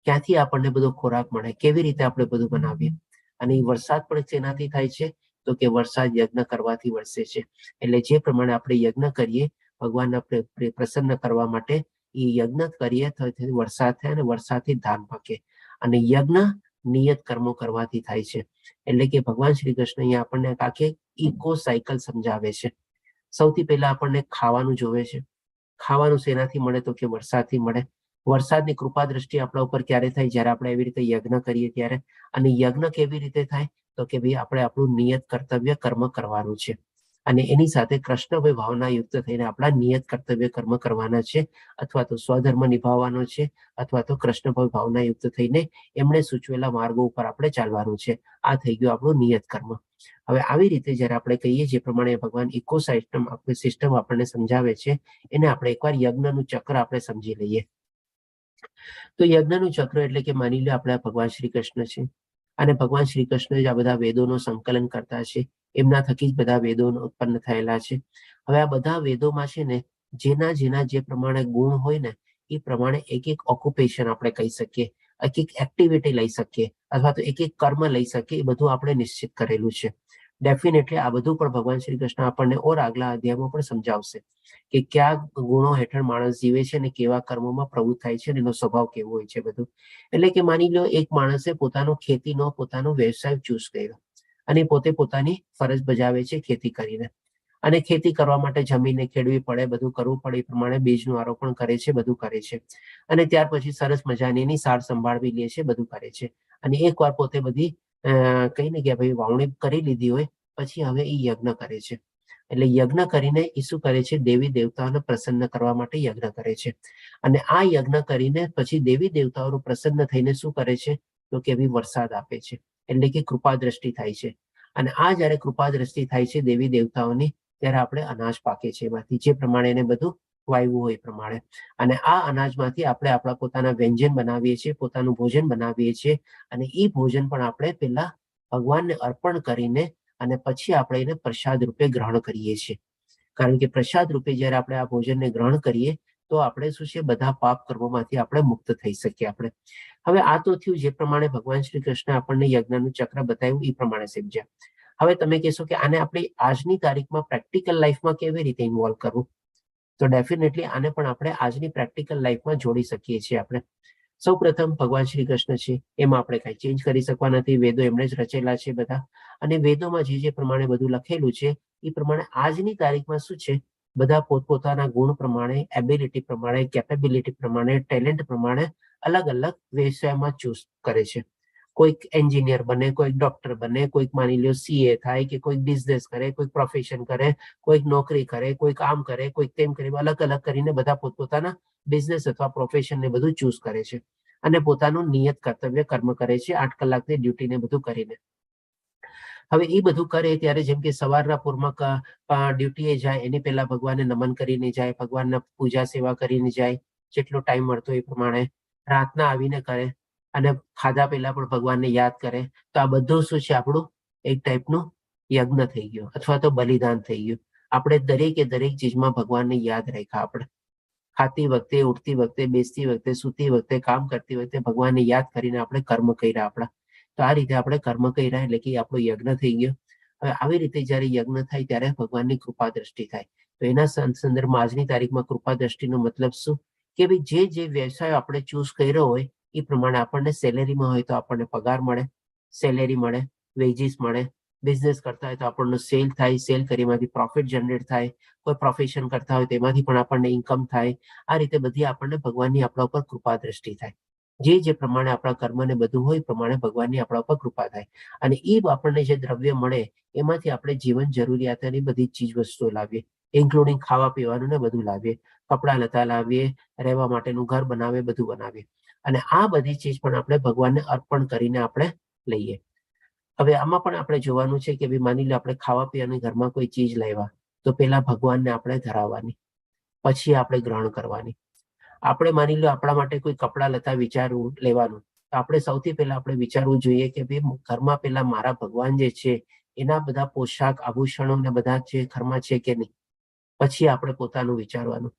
ક્યાંથી આપણને બધો ખોરાક મળે, કેવી રીતે આપણે બધું બનાવીએ. અને એ વરસાદ પણ શેનાથી થાય છે તો કે વરસાદ યજ્ઞ કરવાથી વરસે છે. એટલે જે પ્રમાણે આપણે યજ્ઞ કરીએ ભગવાનના પ્રસન્ન કરવા માટે, એ યજ્ઞ કરીએ તો વરસાદ થાય અને વરસાદથી ધાન પાકે. અને યજ્ઞ નિયત કર્મો કરવાથી થાય છે. એટલે કે ભગવાન શ્રી કૃષ્ણ અહીંયા આપણને આખી ઇકો સાયકલ સમજાવે છે. સૌથી પહેલા આપણને ખાવાનું જોવે છે. ખાવાનું શેનાથી મળે તો કે વરસાદથી મળે. વરસાદની કૃપા દ્રષ્ટિ આપણા ઉપર ક્યારે થાય? જ્યારે આપણે એવી રીતે યજ્ઞ કરીએ ત્યારે. અને યજ્ઞ કેવી રીતે થાય? તો કે ભાઈ આપણે આપણું નિયત કર્તવ્ય કર્મ કરવાનું છે, અને એની સાથે કૃષ્ણભાઈ ભાવના યુક્ત થઈને આપણા નિયત કર્તવ્ય કર્મ કરવાના છે, અથવા તો સ્વધર્મ નિભાવવાનો છે, અથવા તો કૃષ્ણભાઈ ભાવના યુક્ત થઈને એમણે સૂચવેલા માર્ગો ઉપર આપણે ચાલવાનું છે. આ થઈ ગયું આપણું નિયત કર્મ. હવે આવી રીતે જયારે આપણે કહીએ જે પ્રમાણે ભગવાન ઇકો સિસ્ટમ આપણને સમજાવે છે, એને આપણે એકવાર યજ્ઞનું ચક્ર આપણે સમજી લઈએ. તો યજ્ઞનું ચક્ર એટલે કે માની લો આપણે ભગવાન શ્રી કૃષ્ણ છે, અને ભગવાન શ્રી કૃષ્ણ જ આ બધા વેદોનું સંકલન કરતા છે. એમના થકી જ બધા વેદો ઉત્પન્ન થયેલા છે. હવે આ બધા વેદોમાં છે ને જેના જે પ્રમાણે ગુણ હોય ને એ પ્રમાણે એક એક ઓક્યુપેશન આપણે કહી શકીએ, એક એક એક્ટિવિટી લઈ શકીએ, અથવા તો એક એક કર્મ લઈ શકીએ. એ બધું આપણે નિશ્ચિત કરેલું છે. ડેફિનેટલી આ બધું પણ ભગવાન શ્રી કૃષ્ણ આપણને ઓર આગલા અધ્યાયમાં પણ સમજાવશે કે કયા ગુણો હેઠળ માણસ જીવે છે અને કેવા કર્મોમાં પ્રવૃત્ત થાય છે અને એનો સ્વભાવ કેવો હોય છે બધું. એટલે કે માની લો એક માણસે પોતાનો વ્યવસાય ચૂઝ કર્યો અને પોતે પોતાની ફરજ બજાવે છે ખેતી કરીને, અને ખેતી કરવા માટે જમીનને ખેડવી પડે, બધું કરવું પડે. એ પ્રમાણે બીજનું આરોપણ કરે છે, બધું કરે છે, અને ત્યાર પછી સરસ મજાની એની સાર સંભાળવી લે છે, બધું કરે છે. અને એકવાર પોતે બધી કહીને કે ભાઈ વાવણી કરી લીધી હોય પછી હવે એ યજ્ઞ કરે છે. એટલે યજ્ઞ કરીને એ શું કરે છે? દેવી દેવતાઓને પ્રસન્ન કરવા માટે યજ્ઞ કરે છે. અને આ યજ્ઞ કરીને પછી દેવી દેવતાઓ પ્રસન્ન થઈને શું કરે છે? તો કે ભાઈ વરસાદ આપે છે. એટલે કે કૃપા દ્રષ્ટિ થાય છે. અને આ જયારે કૃપા દ્રષ્ટિ થાય છે દેવી દેવતાઓની, ત્યારે આપણે અનાજ પાકે છે એમાંથી, જે પ્રમાણે એને બધું વાવ્યું હોય એ પ્રમાણે. અને આ અનાજમાંથી આપણે આપણા પોતાના વ્યંજન બનાવીએ છીએ, પોતાનું ભોજન બનાવીએ છીએ. અને એ ભોજન પણ આપણે પેલા ભગવાનને અર્પણ કરીને અને પછી આપણે એને પ્રસાદ રૂપે ગ્રહણ કરીએ છીએ. કારણ કે પ્રસાદ રૂપે જયારે આપણે આ ભોજનને ગ્રહણ કરીએ તો આપણે શું છે? બધા પાપ કર્મોમાંથી આપણે મુક્ત થઈ શકીએ આપણે. હવે આ તો થયું જે પ્રમાણે ભગવાન શ્રી કૃષ્ણ આપણને યજ્ઞનું ચક્ર બતાવ્યું એ પ્રમાણે સમજ્યા. હવે તમે કહેશો કે આને આપણે આજની તારીખમાં પ્રેક્ટિકલ લાઈફમાં કેવી રીતે ઇન્વોલ્વ કરવું? તો ડેફિનેટલી આને પણ આપણે આજની પ્રેક્ટિકલ લાઈફમાં જોડી શકીએ છીએ આપણે. સૌ પ્રથમ ભગવાન શ્રી કૃષ્ણ છે, એમાં આપણે કઈ ચેન્જ કરી શકવા નથી. વેદો એમણે જ રચેલા છે બધા, અને વેદોમાં જે પ્રમાણે બધું લખેલું છે એ પ્રમાણે આજની તારીખમાં શું છે? બધા પોતપોતાના ગુણ પ્રમાણે, એબિલિટી પ્રમાણે, કેપેબિલિટી પ્રમાણે, ટેલેન્ટ પ્રમાણે અલગ અલગ વ્યવસાયમાં ચૂઝ કરે છે. કોઈક એન્જિનિયર બને, કોઈક ડોક્ટર બને, કોઈક માની લો CA થાય, કે કોઈક બિઝનેસ કરે, કોઈક પ્રોફેશન કરે, કોઈક નોકરી કરે, કોઈક આમ કરે, કોઈક તેમ કરે. અલગ અલગ કરીને બધા પોતપોતાના બિઝનેસ અથવા પ્રોફેશન ને બધું ચૂઝ કરે છે, અને પોતાનું નિયત કર્તવ્ય કર્મ કરે છે 8 કલાકની ડ્યુટી ને બધું કરીને. હવે એ બધું કરે ત્યારે જેમ કે સવારના પૂરમાં ડ્યુટીએ જાય એની પહેલા ભગવાનને નમન કરીને જાય, ભગવાનના પૂજા સેવા કરીને જાય, જેટલો ટાઈમ મળતો એ પ્રમાણે. રાતના આવીને કરે, અને ખાધા પહેલા પણ ભગવાનને યાદ કરે. તો આ બધું શું છે? આપણું એક ટાઈપનું યજ્ઞ થઈ ગયું, અથવા તો બલિદાન થઈ ગયું. આપણે દરેકે દરેક ચીજમાં ભગવાનને યાદ રાખ્યા. આપણે ખાતી વખતે, ઉઠતી વખતે, બેસતી વખતે, સૂતી વખતે, કામ કરતી વખતે ભગવાનને યાદ કરીને આપણે કર્મ કર્યા આપણા. તો આ રીતે આપણે કર્મ કર્યા એટલે કે આપણો યજ્ઞ થઈ ગયો. હવે આવી રીતે જયારે યજ્ઞ થાય ત્યારે ભગવાનની કૃપા દ્રષ્ટિ થાય. તો એના સંદર્ભમાં આજની તારીખમાં કૃપા દ્રષ્ટિનો મતલબ શું? કે ભાઈ જે વ્યવસાય આપણે ચૂઝ કર્યો હોય એ પ્રમાણે આપણને સેલેરીમાં હોય તો આપણને પગાર મળે, સેલેરી મળે, વેજીસ મળે. બિઝનેસ કરતા હોય તો આપણનો સેલ થાય, સેલ કરીમાંથી પ્રોફિટ જનરેટ થાય. કોઈ પ્રોફેશન કરતા હોય તેમાંથી પણ આપણને ઇન્કમ થાય. આ રીતે બધી આપણને ભગવાનની આપણા ઉપર કૃપા દ્રષ્ટિ થાય. જે પ્રમાણે આપણા કર્મને બધું હોય પ્રમાણે ભગવાનની આપણા ઉપર કૃપા થાય. અને એ આપણને જે દ્રવ્ય મળે એમાંથી આપણે જીવન જરૂરિયાતની બધી ચીજ વસ્તુઓ લાવીએ, ઇન્ક્લુડિંગ ખાવા પીવાનું ને બધું લાવીએ, કપડા લતા લાવીએ, રહેવા માટેનું ઘર બનાવીએ, બધું બનાવીએ. અને આ બધી ચીજ પણ આપણે ભગવાનને અર્પણ કરીને આપણે લઈએ. હવે આમાં પણ આપણે જોવાનું છે કે ભાઈ માની લો આપણે ખાવા પીવાની ઘરમાં કોઈ ચીજ લાવ્યા, તો પેલા ભગવાનને આપણે ધરાવવાની, પછી આપણે ગ્રહણ કરવાની. આપણે માની લો આપણા માટે કોઈ કપડા લતા વિચારવું લેવાનું, તો આપણે સૌથી પહેલા આપણે વિચારવું જોઈએ કે ભાઈ ઘરમાં પેલા મારા ભગવાન જે છે એના બધા પોશાક આભૂષણો ને બધા જે ઘરમાં છે કે નહીં, પછી આપણે પોતાનું વિચારવાનું.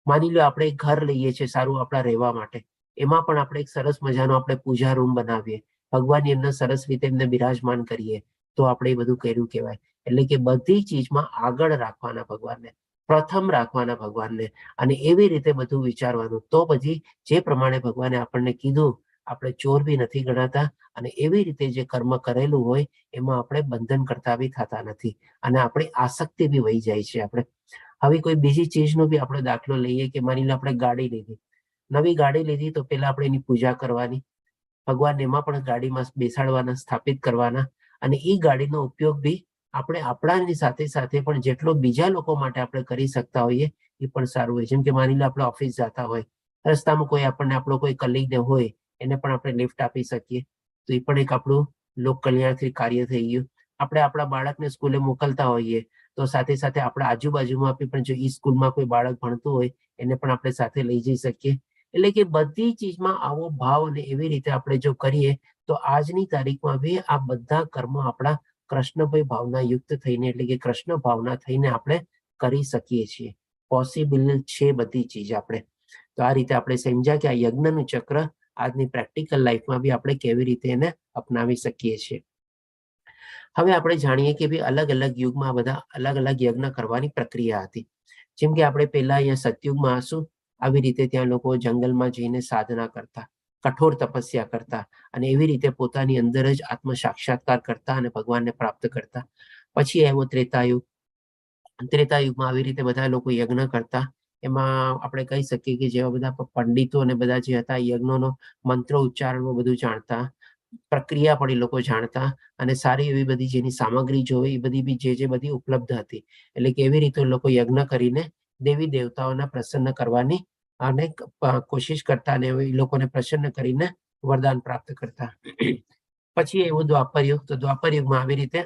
માની લો આપણે એક ઘર લઈએ છીએ સારું આપણા રહેવા માટે, એમાં પણ આપણે એક સરસ મજાનો આપણે પૂજા રૂમ બનાવીએ, ભગવાન એમને સરસ રીતે એમને બિરાજમાન કરીએ, તો આપણે એ બધું કર્યું કહેવાય. એટલે કે બધી ચીજમાં આગળ રાખવાના ભગવાનને, પ્રથમ રાખવાના ભગવાનને, અને એવી રીતે બધું વિચારવાનું. તો પછી જે પ્રમાણે ભગવાને આપણને કીધું, આપણે ચોર બી નથી ગણાતા, અને એવી રીતે જે કર્મ કરેલું હોય એમાં આપણે બંધન કરતા બી થતા નથી, અને આપણી આસક્તિ બી વહી જાય છે. આપણે હવે કોઈ બીજી ચીજનો બી આપણે દાખલો લઈએ કે માની લો આપણે ગાડી લીધી, નવી ગાડી લીધી તો પેલા આપણે એની પૂજા કરવાની, ભગવાન એમાં પણ ગાડીમાં બેસાડવાના, સ્થાપિત કરવાના, અને એ ગાડીનો ઉપયોગ બી આપણે આપણાની સાથે સાથે પણ જેટલો બીજા લોકો માટે આપણે કરી શકતા હોઈએ એ પણ સારું હોય. જેમ કે માની લો આપણે ઓફિસ જતા હોય, રસ્તામાં કોઈ આપણને આપણો કોઈ કલીગ હોય એને પણ આપણે લિફ્ટ આપી શકીએ, તો એ પણ એક આપણું લોક કલ્યાણથી કાર્ય થઈ ગયું. આપણે આપણા બાળકને સ્કૂલે મોકલતા હોઈએ તો સાથે સાથે આપણા આજુબાજુમાં પણ જો એ સ્કૂલમાં કોઈ બાળક ભણતું હોય એને પણ આપણે સાથે લઈ જઈ શકીએ. એટલે કે બધી ચીજમાં આવો ભાવ અને એવી રીતે આપણે જો કરીએ તો આજની તારીખમાં બી આ બધા કર્મ આપણા કૃષ્ણભાઈ ભાવના યુક્ત થઈને, એટલે કે કૃષ્ણ ભાવના થઈને આપણે કરી શકીએ છીએ. પોસિબલ છે બધી ચીજ આપણે. તો આ રીતે આપણે સમજ્યા કે આ યજ્ઞનું ચક્ર આજની પ્રેક્ટિકલ લાઈફમાં બી આપણે કેવી રીતે એને અપનાવી શકીએ છીએ. હવે આપણે જાણીએ કે ભાઈ અલગ અલગ યુગમાં બધા અલગ અલગ યજ્ઞ કરવાની પ્રક્રિયા હતી. જેમ કે આપણે પહેલા અહીંયા સતયુગમાં હશું, આવી રીતે ત્યાં લોકો જંગલમાં જઈને સાધના કરતા, કઠોર તપસ્યા કરતા, અને એવી રીતે પોતાની અંદર જ આત્મ સાક્ષાત્કાર કરતા અને ભગવાનને પ્રાપ્ત કરતા. પછી આવ્યો ત્રેતાયુગ. ત્રેતાયુગમાં આવી રીતે બધા લોકો યજ્ઞ કરતા. એમાં આપણે કહી શકીએ કે જેવા બધા પંડિતો અને બધા જે હતા યજ્ઞનો મંત્રો ઉચ્ચારણ બધું જાણતા, પ્રક્રિયા પણ એ લોકો જાણતા, અને સારી એવી બધી જેની સામગ્રી જોવે એ બધી બી જે બધી ઉપલબ્ધ હતી. એટલે કે એવી રીતે લોકો યજ્ઞ કરીને દેવી દેવતાઓને પ્રસન્ન કરવાની અને કોશિશ કરતા, અને એ લોકોને પ્રસન્ન કરીને વરદાન પ્રાપ્ત કરતા. પછી એવું દ્વાપર યુગ. તો દ્વાપર યુગમાં આવી રીતે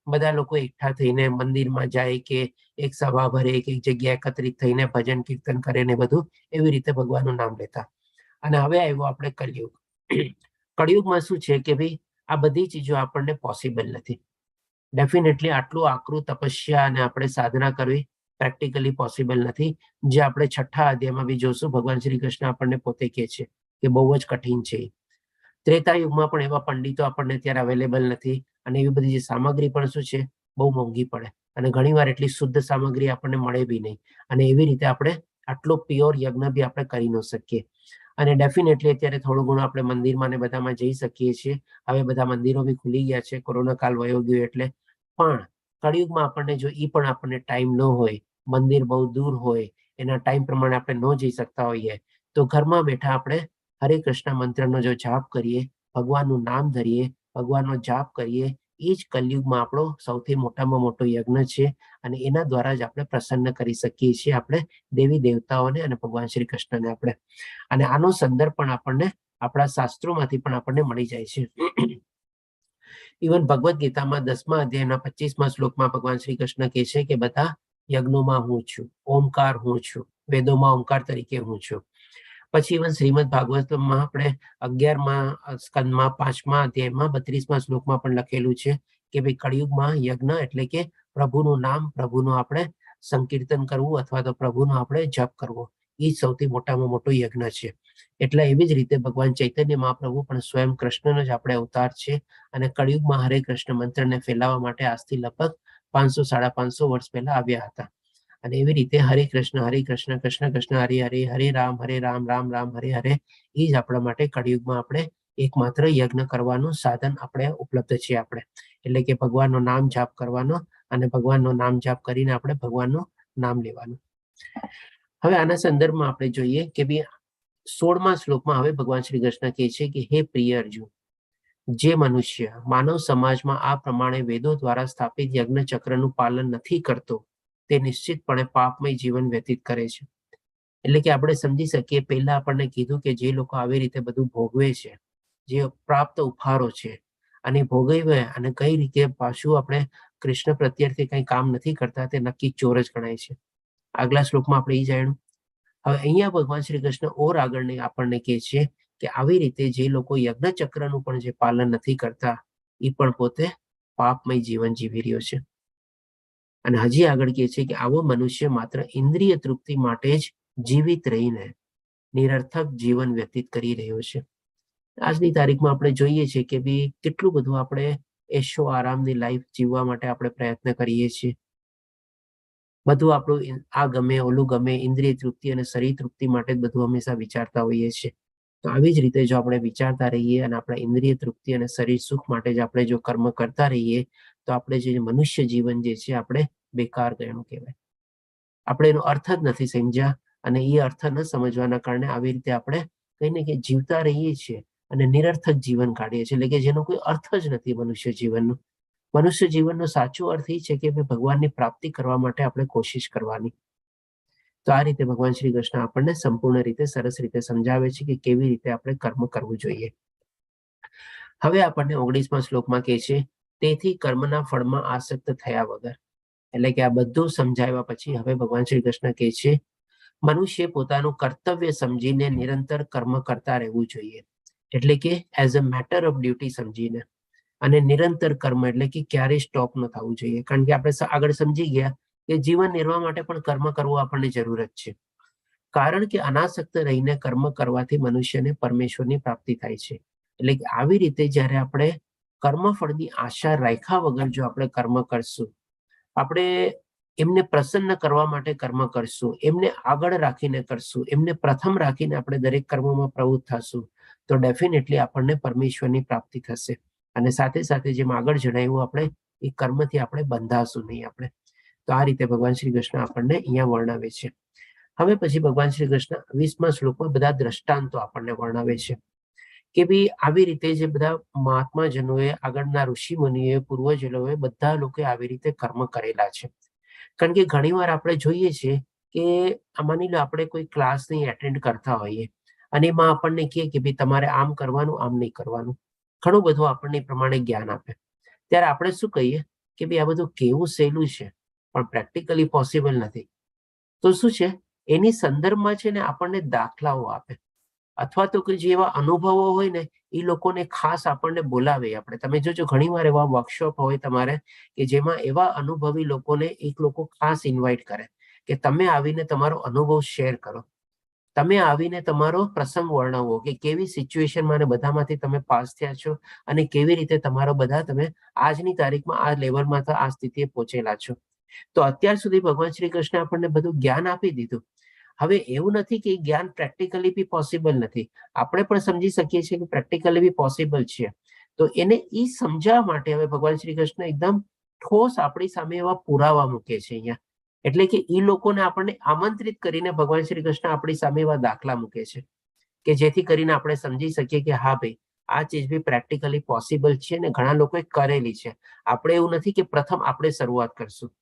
બધા લોકો એકઠા થઈને મંદિરમાં જાય કે એક સભા ભરે, એક જગ્યાએ એકત્રિત થઈને ભજન કીર્તન કરે ને બધું એવી રીતે ભગવાનનું નામ લેતા. અને હવે આવ્યો આપણે કલયુગ. કળિયુગમાં શું છે કે ભાઈ આ બધી ચીજો આપણને પોસિબલ નથી. ડેફિનેટલી આટલું આકરું તપસ્યા અને આપણે સાધના કરવી પ્રેક્ટિકલી પોસિબલ નથી. જે આપણે છઠ્ઠા અધ્યાયમાં બી જોશું, ભગવાન શ્રી કૃષ્ણ આપણને પોતે કહે છે કે બહુ જ કઠિન છે. ત્રેતા યુગમાં પણ એવા પંડિતો આપણને અત્યારે અવેલેબલ નથી, અને એવી બધી જે સામગ્રી પણ શું છે બહુ મોંઘી પડે, અને ઘણીવાર એટલી શુદ્ધ સામગ્રી આપણને મળે બી નહીં, અને એવી રીતે આપણે આટલો પ્યોર યજ્ઞ બી આપણે કરી ન શકીએ. અને ડેફિનેટલી અત્યારે થોડું ઘણું આપણે મંદિરમાં ને બધામાં જઈ શકીએ છીએ. હવે બધા મંદિરો બી ખુલી ગયા છે, કોરોના કાળ વયો ગયો એટલે. પણ કળિયુગમાં આપણને જો ઈ પણ આપણને ટાઈમ ન હોય, મંદિર બહુ દૂર હોય, એના ટાઈમ પ્રમાણે આપણે ન જઈ શકતા હોઈએ, તો ઘરમાં બેઠા આપણે હરે કૃષ્ણ મંત્રનો જો જાપ કરીએ, ભગવાનનું નામ ધરીએ, ભગવાનનો જાપ કરીએ, એ જ કલયુગમાં આપણો સૌથી મોટામાં મોટો યજ્ઞ છે. અને એના દ્વારા જ આપણે પ્રસન્ન કરી શકીએ છીએ આપણે દેવી દેવતાઓને અને ભગવાન શ્રી કૃષ્ણને આપણે. અને આનો સંદર્ભ પણ આપણને આપણા શાસ્ત્રોમાંથી પણ આપણને મળી જાય છે. ઇવન ભગવદ્ ગીતામાં 10મા અધ્યાયના 25મા શ્લોકમાં ભગવાન શ્રી કૃષ્ણ કહે છે કે બધા યજ્ઞોમાં હું છું, ઓમકાર હું છું, વેદોમાં ઓમકાર તરીકે હું છું. પછી ઇવન શ્રીમદ ભાગવતમાં આપણે 11મા સ્કંદમાં 5મા અધ્યાયમાં 32મા શ્લોકમાં પણ લખેલું છે કે ભાઈ કળિયુગમાં યજ્ઞ એટલે કે પ્રભુનું નામ, પ્રભુનું આપણે સંકીર્તન કરવું, અથવા તો પ્રભુનો આપણે જપ કરવો, એ સૌથી મોટામાં મોટો યજ્ઞ છે. એટલે એવી જ રીતે ભગવાન ચૈતન્ય મહાપ્રભુ પણ સ્વયં કૃષ્ણનો જ આપણે અવતાર છે, અને કળિયુગમાં હરે કૃષ્ણ મંત્રને ફેલાવવા માટે આજથી લગભગ 500-550 વર્ષ પહેલા આવ્યા હતા. અને એવી રીતે હરે કૃષ્ણ કૃષ્ણ કૃષ્ણ હરે હરે, હરે રામ રામ રામ હરે હરે, એ જ આપણા માટે કળિયુગમાં આપણે એકમાત્ર યજ્ઞ કરવાનું સાધન આપણે ઉપલબ્ધ છે આપણે. એટલે કે ભગવાનનું નામ જાપ કરવાનો, અને ભગવાનનું નામ જાપ કરીને આપણે ભગવાનનું નામ લેવાનું. હવે આના સંદર્ભમાં આપણે જોઈએ કે ભાઈ 16મા શ્લોકમાં હવે ભગવાન શ્રી કૃષ્ણ કહે છે કે હે પ્રિય અર્જુન, જે મનુષ્ય માનવ સમાજમાં આ પ્રમાણે વેદો દ્વારા સ્થાપિત યજ્ઞ ચક્રનું પાલન નથી કરતો, તે નિશ્ચિતપણે પાપમય જીવન વ્યતીત કરે છે. એટલે કે આપણે સમજી શકીએ, પહેલા આપણને કીધું કે જે લોકો આવી રીતે બધું ભોગવે છે, જે પ્રાપ્ત ઉપહારો છે, અને ભોગવે અને કઈ રીતે પાછું આપણે કૃષ્ણ પ્રત્યે કઈ કામ નથી કરતા, તે નક્કી ચોર જ ગણાય છે. આગલા શ્લોકમાં આપણે એ જાણ્યું. હવે અહીંયા ભગવાન શ્રી કૃષ્ણ ઓર આગળ આપણને કહે છે કે આવી રીતે જે લોકો યજ્ઞ ચક્રનું પણ જે પાલન નથી કરતા, એ પણ પોતે પાપમય જીવન જીવી રહ્યો છે. અને હજી આગળ કહે છે કે આવો મનુષ્ય માત્ર ઇન્દ્રિય તૃપ્તિ માટે જ જીવિત રહીને નિરર્થક જીવન વ્યતીત કરી રહ્યો છે. આજની તારીખમાં આપણે જોઈએ છીએ કે ભાઈ કેટલું બધું આપણે એશો આરામની લાઈફ જીવવા માટે આપણે પ્રયત્ન કરીએ છીએ. બધું આપણું આ ગમે ઓલું ગમે, ઇન્દ્રિય તૃપ્તિ અને શરીર તૃપ્તિ માટે જ બધું હંમેશા વિચારતા હોઈએ છીએ. તો આવી જ રીતે જો આપણે વિચારતા રહીએ અને આપણા ઇન્દ્રિય તૃપ્તિ અને શરીર સુખ માટે જ આપણે જો કર્મ કરતા રહીએ તો આપણે જે મનુષ્ય જીવન જે છે આપણે બેકાર ગણું કહેવાય. આપણે એનો અર્થ જ નથી સમજ્યા અને એ અર્થ ન સમજવાના કારણે આવી રીતે આપણે કંઈ ને કંઈ જીવતા રહીએ છીએ અને નિરર્થક જીવન કાઢીએ છીએ, એટલે કે જેનો કોઈ અર્થ જ નથી મનુષ્ય જીવનનો. મનુષ્ય જીવનનો સાચો અર્થ એ છે કે ભગવાનની પ્રાપ્તિ કરવા માટે આપણે કોશિશ કરવાની. તો આ રીતે ભગવાન શ્રી કૃષ્ણ આપણને સંપૂર્ણ રીતે સરસ રીતે સમજાવે છે કે કેવી રીતે આપણે કર્મ કરવું જોઈએ. હવે આપણને 19મા શ્લોકમાં કહે છે, તેથી કર્મના ફળમાં આસક્ત થયા વગર. એટલે કે આ બધું સમજાવ્યા પછી હવે ભગવાન શ્રી કૃષ્ણ કહે છે, મનુષ્ય પોતાનું કર્તવ્ય સમજીને નિરંતર કર્મ કરતા રહેવું જોઈએ. એટલે કે as a matter of duty સમજીને, અને નિરંતર કર્મ એટલે કે ક્યારેય સ્ટોપ ન થવું જોઈએ. કારણ કે આપણે આગળ સમજી ગયા કે જીવન નિર્વાહ માટે પણ કર્મ કરવું આપણને જરૂરત છે. કારણ કે અનાસક્ત રહીને કર્મ કરવાથી મનુષ્યને પરમેશ્વરની પ્રાપ્તિ થાય છે. એટલે કે આવી રીતે જ્યારે આપણે કર્મફળની આશા રાખ્યા વગર જો આપણે કર્મ કરશું, આપણે એમને પ્રસન્ન કરવા માટે કર્મ કરશું, એમને આગળ રાખીને કરશું, એમને પ્રથમ રાખીને આપણે દરેક કર્મોમાં પ્રવૃત્ત થશું, તો ડેફિનેટલી આપણને પરમેશ્વરની પ્રાપ્તિ થશે. અને સાથે સાથે જેમ આગળ જણાવ્યું, આપણે એ કર્મથી આપણે બંધાશું નહીં આપણે. તો આ રીતે ભગવાન શ્રી કૃષ્ણ આપણને અહીંયા વર્ણવે છે. હવે પછી ભગવાન શ્રી કૃષ્ણ 20મા શ્લોકમાં બધા દ્રષ્ટાંતો આપણને વર્ણવે છે કે ભાઈ આવી રીતે જે બધા મહાત્માજનોએ, આગળના ઋષિ મુનિઓએ, પૂર્વજોએ બધા લોકોએ આવી રીતે કર્મ કરેલા છે. કારણ કે ઘણીવાર આપણે જોઈએ છીએ કે માની લો આપણે કોઈ ક્લાસ નહીં એટેન્ડ કરતા હોઈએ અને એમાં આપણને કહે કે ભાઈ તમારે આમ કરવાનું, આમ નહીં કરવાનું, ઘણું બધું આપણને પ્રમાણે જ્ઞાન આપે. ત્યારે આપણે શું કહીએ કે ભાઈ આ બધું કેવું સહેલું છે પણ પ્રેક્ટિકલી પોસિબલ નથી. તો શું છે, એની સંદર્ભમાં છે ને આપણને દાખલાઓ આપે, અથવા તો કે જેવા અનુભવો હોય ને એ લોકોને ખાસ આપણને બોલાવે. આપણે તમે જોજો ઘણીવાર એવા વર્કશોપ હોય તમારે કે જેમાં એવા અનુભવી લોકોને એક લોકો ખાસ ઇન્વાઇટ કરે કે તમે આવીને તમારો અનુભવ શેર કરો, તમે આવીને તમારો પ્રસંગ વર્ણવો કે કેવી સિચ્યુએશનમાં અને બધામાંથી તમે પાસ થયા છો અને કેવી રીતે તમારો બધા તમે આજની તારીખમાં આ લેવલમાં તો આ સ્થિતિએ પહોંચેલા છો. તો અત્યાર સુધી ભગવાન શ્રી કૃષ્ણ આપણને બધું જ્ઞાન આપી દીધું. હવે એવું નથી કે જ્ઞાન પ્રેક્ટિકલી બી પોસિબલ નથી. આપણે પણ સમજી શકીએ છીએ કે પ્રેક્ટિકલી બી પોસિબલ છે. તો એને એ સમજાવવા માટે હવે ભગવાન શ્રી કૃષ્ણ એકદમ ઠોસ આપણી સામે એવા પુરાવા મૂકે છે અહીંયા. એટલે કે એ લોકોને આપણને આમંત્રિત કરીને ભગવાન શ્રી કૃષ્ણ આપણી સામે એવા દાખલા મૂકે છે કે જેથી કરીને આપણે સમજી શકીએ કે હા ભાઈ, આ ચીજ બી પ્રેક્ટિકલી પોસિબલ છે ને ઘણા લોકોએ કરેલી છે. આપણે એવું નથી કે પ્રથમ આપણે શરૂઆત કરશું.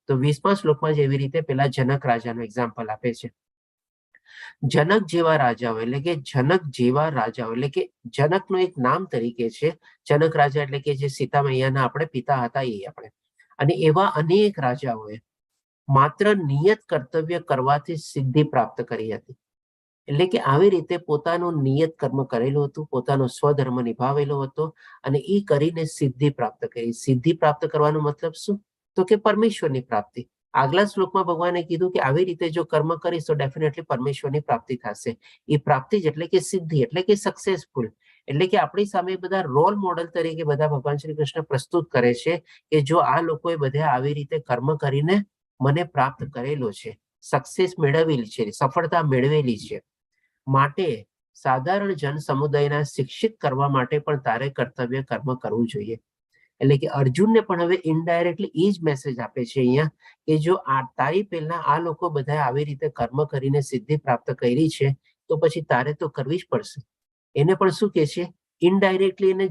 તો 20મા શ્લોકમાં જેવી રીતે પેલા જનક રાજાનું એક્ઝામ્પલ આપે છે. જનક જેવા રાજાઓ, એટલે કે જનક જેવા રાજાઓ, એટલે કે જનકનું એક નામ તરીકે છે. જનક રાજા એટલે કે જે સીતા મૈયાના આપણે પિતા હતા એ આપણે. અને એવા અનેક રાજાઓએ માત્ર નિયત કર્તવ્ય કરવાથી સિદ્ધિ પ્રાપ્ત કરી હતી. એટલે કે આવી રીતે પોતાનું નિયત કર્મ કરેલું હતું, પોતાનો સ્વધર્મ નિભાવેલો હતો અને એ કરીને સિદ્ધિ પ્રાપ્ત કરી. સિદ્ધિ પ્રાપ્ત કરવાનો મતલબ શું? તો કે પરમેશ્વરની પ્રાપ્તિ. આગલા શ્લોકમાં ભગવાને કીધું કે આવી રીતે જો કર્મ કરીશ તો ડેફિનેટલી પરમેશ્વરની પ્રાપ્તિ થશે. એ પ્રાપ્તિ જ એટલે કે સિદ્ધિ, એટલે કે સક્સેસફુલ. એટલે કે આપણી સામે બધા રોલ મોડલ તરીકે બધા ભગવાન શ્રી કૃષ્ણ પ્રસ્તુત કરે છે કે જો આ લોકોએ બધા આવી રીતે કર્મ કરીને મને પ્રાપ્ત કરેલો છે, સક્સેસ મેળવેલી છે, સફળતા મેળવેલી છે, માટે સાધારણ જન સમુદાયના શિક્ષિત કરવા માટે પણ તારે કર્તવ્ય કર્મ કરવું જોઈએ. એટલે કે અર્જુનને પણ હવે ઇનડાયરેક્ટલી એ જ મેસેજ આપે છે અહીંયા કે જો તારી પહેલા આ લોકો બધા આવી રીતે કર્મ કરીને સિદ્ધિ પ્રાપ્ત કરી છે તો પછી તારે તો કરવી જ પડશે. એને પણ શું કે છે, ઇનડાયરેક્ટલી એને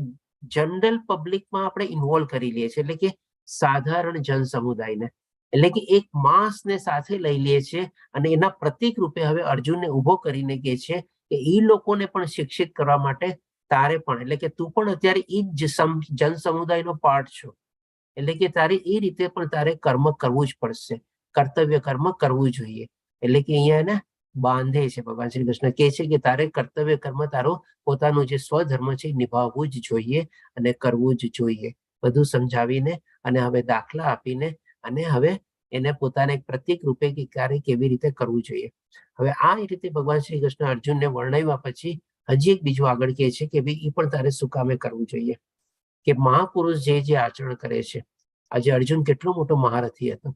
જનરલ પબ્લિકમાં આપણે ઇન્વોલ્વ કરી લઈએ છીએ, એટલે કે સાધારણ જન સમુદાયને, એટલે કે એક માસને સાથે લઈ લે છે અને એના પ્રતિક રૂપે હવે અર્જુનને ઉભો કરીને કહે છે કે એ લોકોને પણ શિક્ષિત કરવા માટે તારે પણ, એટલે કે તું પણ અત્યારે એ જ જન સમુદાયનો પાર્ટ છો, એટલે કે તારે એ રીતે પણ તારે કર્મ કરવું જ પડશે, કર્તવ્ય કર્મ કરવું જોઈએ. એટલે કે અહીંયા એને બાંધે છે. ભગવાન શ્રી કૃષ્ણ કહે છે કે તારે કર્તવ્ય કર્મ તારો પોતાનું જે સ્વધર્મ છે નિભાવવું જ જોઈએ અને કરવું જ જોઈએ. બધું સમજાવીને અને હવે દાખલા આપીને અને હવે એને પોતાના એક પ્રતિક રૂપે કે ક્યારે કેવી રીતે કરવું જોઈએ. હવે આ રીતે ભગવાન શ્રી કૃષ્ણ અર્જુનને વર્ણવ્યા પછી હજી એક બીજું આગળ કહે છે કે ભાઈ એ પણ તારે શું કામે કરવું જોઈએ. કે મહાપુરુષ જે આચરણ કરે છે, આજે અર્જુન કેટલો મોટો મહારથી હતો,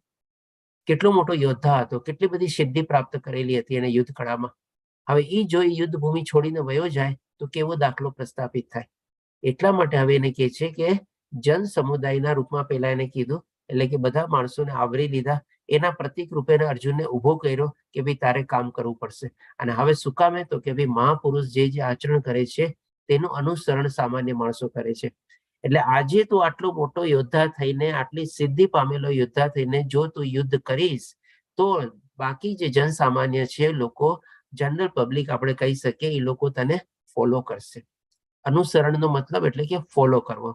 કેટલો મોટો યોદ્ધા હતો, કેટલી બધી સિદ્ધિ પ્રાપ્ત કરેલી હતી એને યુદ્ધ કળામાં. હવે એ જો યુદ્ધ ભૂમિ છોડીને વયો જાય તો કેવો દાખલો પ્રસ્થાપિત થાય. એટલા માટે હવે એને કહે છે કે જન સમુદાયના રૂપમાં પહેલા એને કીધું, એટલે કે બધા માણસોને આવરી લીધા, એના પ્રતિક રૂપે અર્જુનને ઉભો કર્યો કે ભાઈ તારે કામ કરવું પડશે. અને હવે શું કામે? તો કે ભાઈ મહાપુરુષ જે આચરણ કરે છે તેનું અનુસરણ સામાન્ય માણસો કરે છે. એટલે આજે તું આટલો મોટો યોદ્ધા થઈને, આટલી સિદ્ધિ પામેલો યોદ્ધા થઈને જો તું યુદ્ધ કરીશ તો બાકી જે જન સામાન્ય છે, લોકો, જનરલ પબ્લિક આપણે કહી શકીએ, એ લોકો તને ફોલો કરશે. અનુસરણનો મતલબ એટલે કે ફોલો કરવો.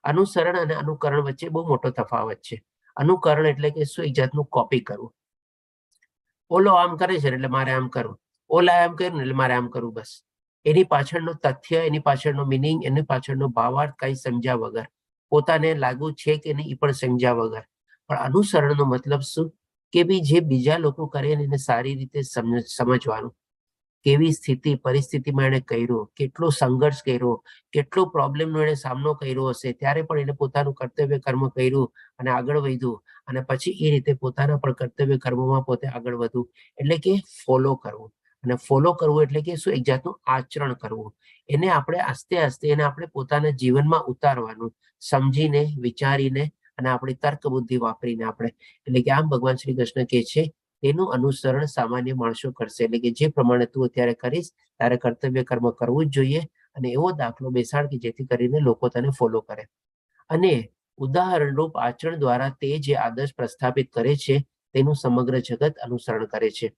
અનુસરણ અને અનુકરણ વચ્ચે બહુ મોટો તફાવત છે. અનુકરણ એટલે કે શું? એક જાતનું કોપી કરવું. ઓલો આમ કરે છે એટલે મારે આમ કરવું, ઓલા આમ કર્યું એટલે મારે આમ કરવું, બસ. એની પાછળનો તથ્ય, એની પાછળનો મિનિંગ, એની પાછળનો ભાવાર્થ કઈ સમજ્યા વગર, પોતાને લાગુ છે કે નહીં એ પણ સમજ્યા વગર. પણ અનુસરણનો મતલબ શું? કે ભાઈ જે બીજા લોકો કરે એને સારી રીતે સમજવાનું. કેવી સ્થિતિ પરિસ્થિતિમાં એને કર્યું, કેટલો સંઘર્ષ કર્યો, કેટલો પ્રોબ્લેમનો એને સામનો કર્યો હશે, ત્યારે પણ એને પોતાનું કર્તવ્ય કર્મ કર્યું અને આગળ વધ્યું, અને પછી એ રીતે પોતાના પણ કર્તવ્ય કર્મમાં પોતે આગળ વધવું. એટલે કે ફોલો કરવું. અને ફોલો કરવું એટલે કે શું? એક જાતનું આચરણ કરવું. એને આપણે આસ્તે આસ્તે એને આપણે પોતાના જીવનમાં ઉતારવાનું, સમજીને, વિચારીને અને આપણી તર્ક બુદ્ધિ વાપરીને આપણે. એટલે કે આમ ભગવાન શ્રી કૃષ્ણ કહે છે તેનું અનુસરણ સામાન્ય માણસો કરશે. એટલે કે જે પ્રમાણે તું અત્યારે કરીશ તારે કર્તવ્ય કર્મ કરવું જ જોઈએ, અને એવો દાખલો બેસાડ કે જેથી કરીને લોકો તને ફોલો કરે. અને ઉદાહરણરૂપ આચરણ દ્વારા તે જે આદર્શ પ્રસ્થાપિત કરે છે તેનું સમગ્ર જગત અનુસરણ કરે છે.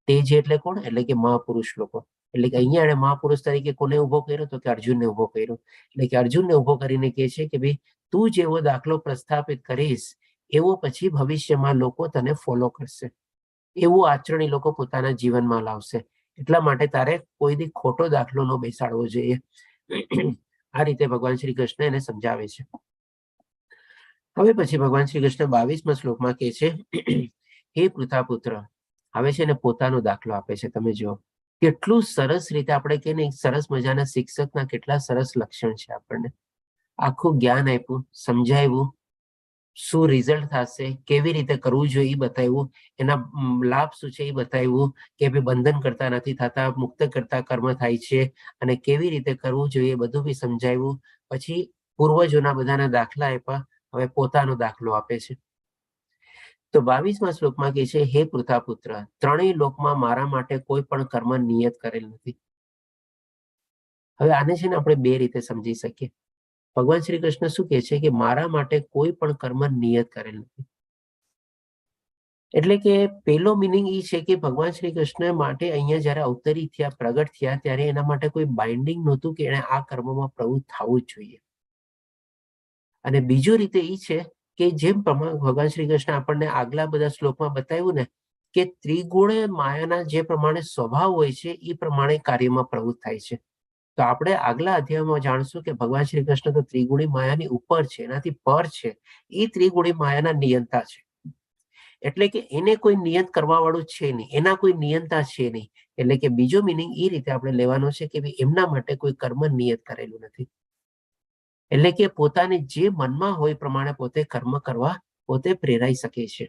તે જે એટલે કોણ? એટલે કે મહાપુરુષ લોકો. એટલે કે અહીંયા એને મહાપુરુષ તરીકે કોને ઉભો કર્યો? તો કે અર્જુનને ઉભો કર્યો. એટલે કે અર્જુનને ઉભો કરીને કહે છે કે ભાઈ તું જેવો દાખલો પ્રસ્થાપિત કરીશ એવો પછી ભવિષ્યમાં લોકો તને ફોલો કરશે. એવું આચરણ એ લોકો પોતાના જીવનમાં લાવશે. એટલા માટે તારે કોઈ દી ખોટો દાખલો ન બેસાડવો જોઈએ. આ રીતે ભગવાન શ્રી કૃષ્ણ એને સમજાવે છે. હવે પછી ભગવાન શ્રી કૃષ્ણ 22મા શ્લોકમાં કહે છે, હે પૃથાપુત્ર, હવે છે ને પોતાનો દાખલો આપે છે. તમે જુઓ કેટલું સરસ રીતે, આપણે કે નહીં, સરસ મજાના શિક્ષકના કેટલા સરસ લક્ષણ છે. આપણને આખું જ્ઞાન આપ્યું, સમજાવ્યું, શું રિઝલ્ટ થશે, કેવી રીતે કરવું જોઈએ એ બતાવ્યું, એના લાભ શું છે એ બતાવ્યું, કે ભાઈ બંધન કરતા નથી થતા, મુક્ત કરતા કર્મ થાય છે, અને કેવી રીતે કરવું જોઈએ એ બધું બી સમજાવ્યું. પછી પૂર્વજોના બધાના દાખલા આપ્યા. હવે પોતાનો દાખલો આપે છે. તો 22મા શ્લોકમાં કહે છે, હે પૃથાપુત્ર, ત્રણેય લોકમાં મારા માટે કોઈ પણ કર્મ નિયત કરેલ નથી. હવે આને છે ને આપણે બે રીતે સમજી શકીએ. ભગવાન શ્રી કૃષ્ણ શું કહે છે? કે મારા માટે કોઈ પણ કર્મ નિયત કરેલ નથી. એટલે કે પેલો મિનિંગ એ છે કે ભગવાન શ્રી કૃષ્ણ માટે અહીંયા જયારે અવતરી થયા, પ્રગટ થયા, ત્યારે એના માટે કોઈ બાઇન્ડિંગ નહોતું કે એને આ કર્મમાં પ્રવૃત્ત થવું જ જોઈએ. અને બીજું રીતે એ છે કે જેમ ભગવાન શ્રી કૃષ્ણ આપણને આગલા બધા શ્લોકમાં બતાવ્યું ને, કે ત્રિગુણ માયાના જે પ્રમાણે સ્વભાવ હોય છે એ પ્રમાણે કાર્યમાં પ્રવૃત્ત થાય છે. તો આપણે આગલા અધ્યાયમાં જાણશું કે ભગવાન શ્રી કૃષ્ણ તો ત્રિગુણી માયાની ઉપર છે, એનાથી પર છે. એ ત્રિગુણી માયાના નિયંતા છે. એટલે કે એને કોઈ નિયંત કરવા વાળું છે નહીં, એના કોઈ નિયંતા છે નહીં. એટલે કે બીજો મિનિંગ એ રીતે આપણે લેવાનો છે કે એમના માટે કોઈ કર્મ નિયત કરેલું નથી. એટલે કે પોતાને જે મનમાં હોય પ્રમાણે પોતે કર્મ કરવા પોતે પ્રેરાઈ શકે છે.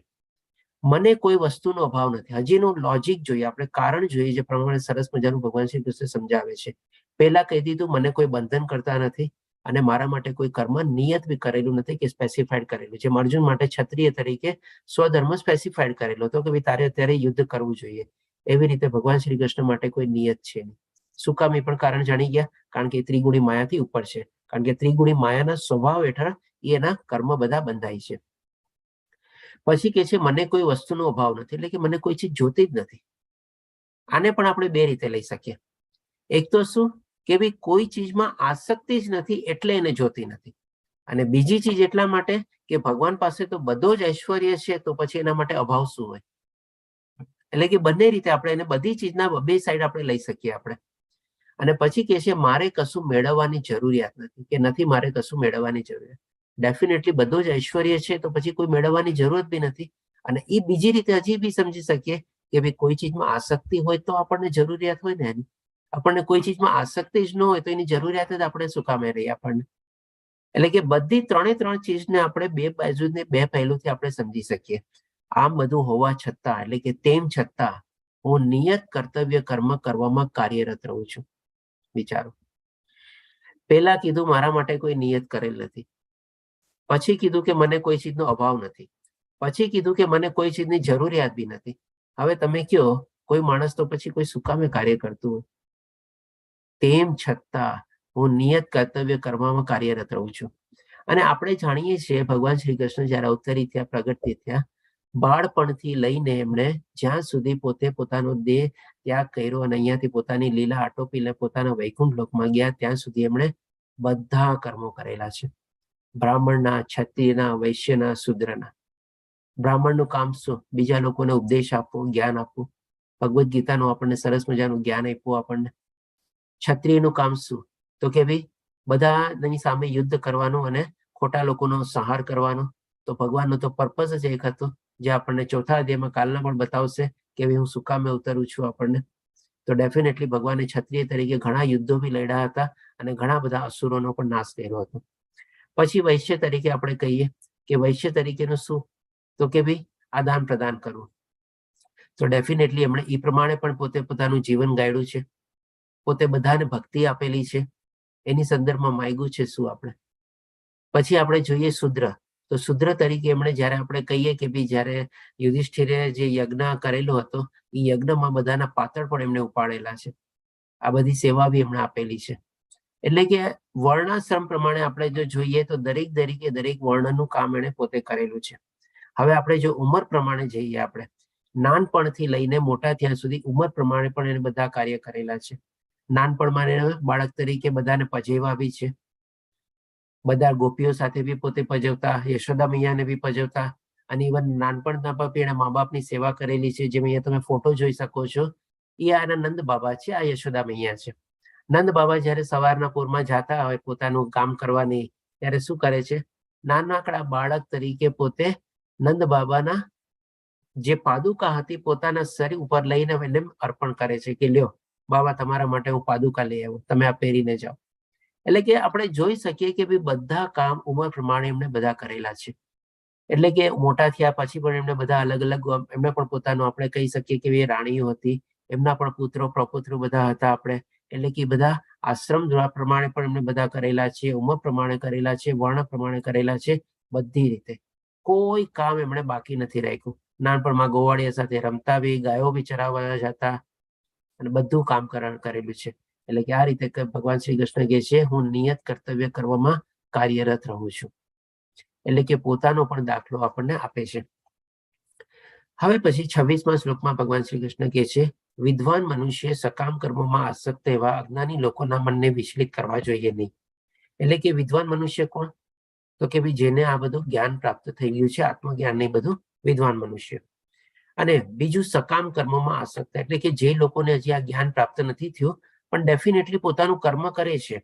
મને કોઈ વસ્તુનો અભાવ નથી. હજીનું લોજિક જોઈએ, આપણે કારણ જોઈએ, જે પ્રમાણે સરસ મજાનું ભગવાન શ્રી કૃષ્ણ સમજાવે છે. પહેલા કહી દીધું મને કોઈ બંધન કરતા નથી, અને મારા માટે કોઈ કર્મ નિયત બી કરેલું નથી કે સ્પેસિફાઈડ કરેલું. જેમ અર્જુન માટે ક્ષત્રિય તરીકે સ્વધર્મ સ્પેસિફાઈડ કરેલો હતો કે ભાઈ તારે અત્યારે યુદ્ધ કરવું જોઈએ, એવી રીતે ભગવાન શ્રી કૃષ્ણ માટે કોઈ નિયત છે નહીં. શું કામ? એ પણ કારણ જાણી ગયા, કારણ કે ત્રિગુણી માયાથી ઉપર છે. કારણ કે ત્રિગુણી માયાના સ્વભાવ હેઠળ એના કર્મ બધા બંધાય છે. પછી કે છે મને કોઈ વસ્તુનો અભાવ નથી, એટલે કે મને કોઈ ચીજ જોતી જ નથી. આને પણ આપણે બે રીતે લઈ શકીએ. એક તો શું કે ભાઈ કોઈ ચીજમાં આસક્તિ જ નથી એટલે એને જોતી નથી, અને બીજી ચીજ એટલા માટે કે ભગવાન પાસે તો બધો જ ઐશ્વર્ય છે, તો પછી એના માટે અભાવ શું હોય? એટલે કે બંને રીતે આપણે એને બધી ચીજના બે સાઈડ આપણે લઈ શકીએ આપણે. અને પછી કે છે મારે કશું મેળવવાની જરૂરિયાત નથી, કે નથી મારે કશું મેળવવાની જરૂરિયાત. ડેફિનેટલી બધો જ ઐશ્વર્ય છે તો પછી કોઈ મેળવવાની જરૂરત બી નથી. અને એ બીજી રીતે હજી બી સમજી શકીએ કે ભાઈ કોઈ ચીજમાં આસક્તિ હોય તો આપણને જરૂરિયાત હોય ને એની. આપણને કોઈ ચીજમાં આસક્તિ જ ન હોય તો એની જરૂરિયાત જ આપણે શું કામે રહી આપણને. એટલે કે બધી ત્રણ ચીજને આપણે બે બાજુને બે પહેલુંથી આપણે સમજી શકીએ. આમ બધું હોવા છતાં એટલે કે તેમ છતાં હું નિયત કર્તવ્ય કર્મ કરવામાં કાર્યરત રહું છું. વિચારો, પહેલા કીધું મારા માટે કોઈ નિયત કરેલ નથી, પછી કીધું કે મને કોઈ ચીજનો અભાવ નથી, પછી કીધું કે મને કોઈ ચીજની જરૂરિયાત બી નથી. હવે તમે કહો કોઈ માણસ તો પછી કોઈ શું કામે કાર્ય કરતું હોય? તેમ છતાં હું નિયત કર્તવ્ય કરવામાં કાર્યરત રહું છું. અને આપણે જાણીએ છીએ ભગવાન શ્રી કૃષ્ણ જયારે અવતરી થયા, પ્રગટ થયા, બાળપણથી લઈને એમણે જ્યાં સુધી પોતે પોતાનો દેહ ત્યાગ કર્યો અને અહીંયાથી પોતાની લીલા આટોપીને પોતાના વૈકુંઠ લોકમાં ગયા ત્યાં સુધી એમણે બધા કર્મો કરેલા છે. બ્રાહ્મણના, ક્ષત્રિયના, વૈશ્યના, શૂદ્રના. બ્રાહ્મણનું કામ શું? બીજા લોકોને ઉપદેશ આપવું, જ્ઞાન આપવું. ભગવદ્ ગીતાનું આપણને સરસ મજાનું જ્ઞાન આપ્યું આપણને. ક્ષત્રિયનું કામ શું? તો કે ભાઈ બધાની સામે યુદ્ધ કરવાનું અને ખોટા લોકોનો સંહાર કરવાનો. તો ભગવાનનો તો પર્પઝ જ એક હતો, જે આપણને ચોથા અધ્યાયમાં કાલના પણ બતાવશે કે ભાઈ હું શું કામે ઉતરું છું આપણને. તો ડેફિનેટલી ભગવાને ક્ષત્રિય તરીકે ઘણા યુદ્ધો બી લડ્યા હતા અને ઘણા બધા અસુરોનો પણ નાશ કર્યો હતો. પછી વૈશ્ય તરીકે આપણે કહીએ કે વૈશ્ય તરીકેનું શું? તો કે ભાઈ આદાન પ્રદાન કરવું. તો ડેફિનેટલી એમણે એ પ્રમાણે પણ પોતે પોતાનું જીવન ગાળ્યું છે, પોતે બધાને ભક્તિ આપેલી છે. એની સંદર્ભમાં માંગ્યું છે શું આપણે? પછી આપણે જોઈએ શુદ્ર. તો શુદ્ર તરીકે એમણે જયારે આપણે કહીએ કે ભાઈ જયારે યુધિષ્ઠિરે જે યજ્ઞ કરેલો હતો એ યજ્ઞમાં બધાના પાતળ પણ એમણે ઉપાડેલા છે. આ બધી સેવા બી એમણે આપેલી છે. એટલે કે વર્ણાશ્રમ પ્રમાણે આપણે જો જોઈએ તો દરેક વર્ણનું કામ એણે પોતે કરેલું છે. હવે આપણે જો ઉંમર પ્રમાણે જઈએ, આપણે નાનપણથી લઈને મોટા થયા સુધી ઉંમર પ્રમાણે પણ એને બધા કાર્ય કરેલા છે. નાનપણમાં બાળક તરીકે બધાને પજેવા બી છે, બધા ગોપીઓ સાથે બી પોતે પજવતા, યશોદા મૈયાને બી પજવતા, અને ઇવન નાનપણના પણ એના મા બાપની સેવા કરેલી છે. જેમ અહીંયા તમે ફોટો જોઈ શકો છો, એ આના નંદ બાબા છે, આ યશોદા મૈયા છે. નંદ બાબા જયારે સવારના પૂરમાં જતા હોય પોતાનું કામ કરવાની, ત્યારે શું કરે છે? નાનકડા બાળક તરીકે પોતે નંદ બાબાના જે પાદુકા હતી પોતાના શરીર ઉપર લઈને એને અર્પણ કરે છે કે લ્યો બાબા તમારા માટે હું પાદુકા લઈ આવ્યો, તમે આ પહેરીને જાઓ. એટલે કે આપણે જોઈ શકીએ કે ભાઈ બધા કામ ઉંમર પ્રમાણે એમણે બધા કરેલા છે. એટલે કે મોટા થયા પછી પણ એમને બધા અલગ અલગ, એમને પણ પોતાનું આપણે કહી શકીએ કે રાણીઓ હતી, એમના પણ પુત્રો પ્રપુત્રો બધા હતા આપણે. એટલે કે બધા આશ્રમ પ્રમાણે પણ એમને બધા કરેલા છે, ઉંમર પ્રમાણે કરેલા છે, વર્ણ પ્રમાણે કરેલા છે. બધી રીતે કોઈ કામ એમણે બાકી નથી રાખ્યું. નાનપણમાં ગોવાળિયા સાથે રમતા બી, ગાયો બી ચરાવવા જતા અને બધું કામ કરેલું છે. એટલે કે આ રીતે ભગવાન શ્રી કૃષ્ણ કહે છે હું નિયત કર્તવ્ય કરવામાં કાર્યરત રહું છું. એટલે કે પોતાનો પણ દાખલો આપણને આપે છે. હવે પછી 26મા શ્લોકમાં ભગવાન શ્રી કૃષ્ણ કહે છે વિદ્વાન મનુષ્ય સકામ કર્મોમાં આસક્ત એવા અજ્ઞાની લોકોના મનને વિચલિત કરવા જોઈએ નહીં. એટલે કે વિદ્વાન મનુષ્ય કોણ? તો કે ભાઈ જેને આ બધું જ્ઞાન પ્રાપ્ત થઈ ગયું છે, આત્મજ્ઞાન ને બધું, વિદ્વાન મનુષ્ય. અને બીજું સકામ કર્મોમાં આસક્ત, એટલે કે જે લોકોને હજી આ જ્ઞાન પ્રાપ્ત નથી થયું પણ ડેફિનેટલી પોતાનું કર્મ કરે છે,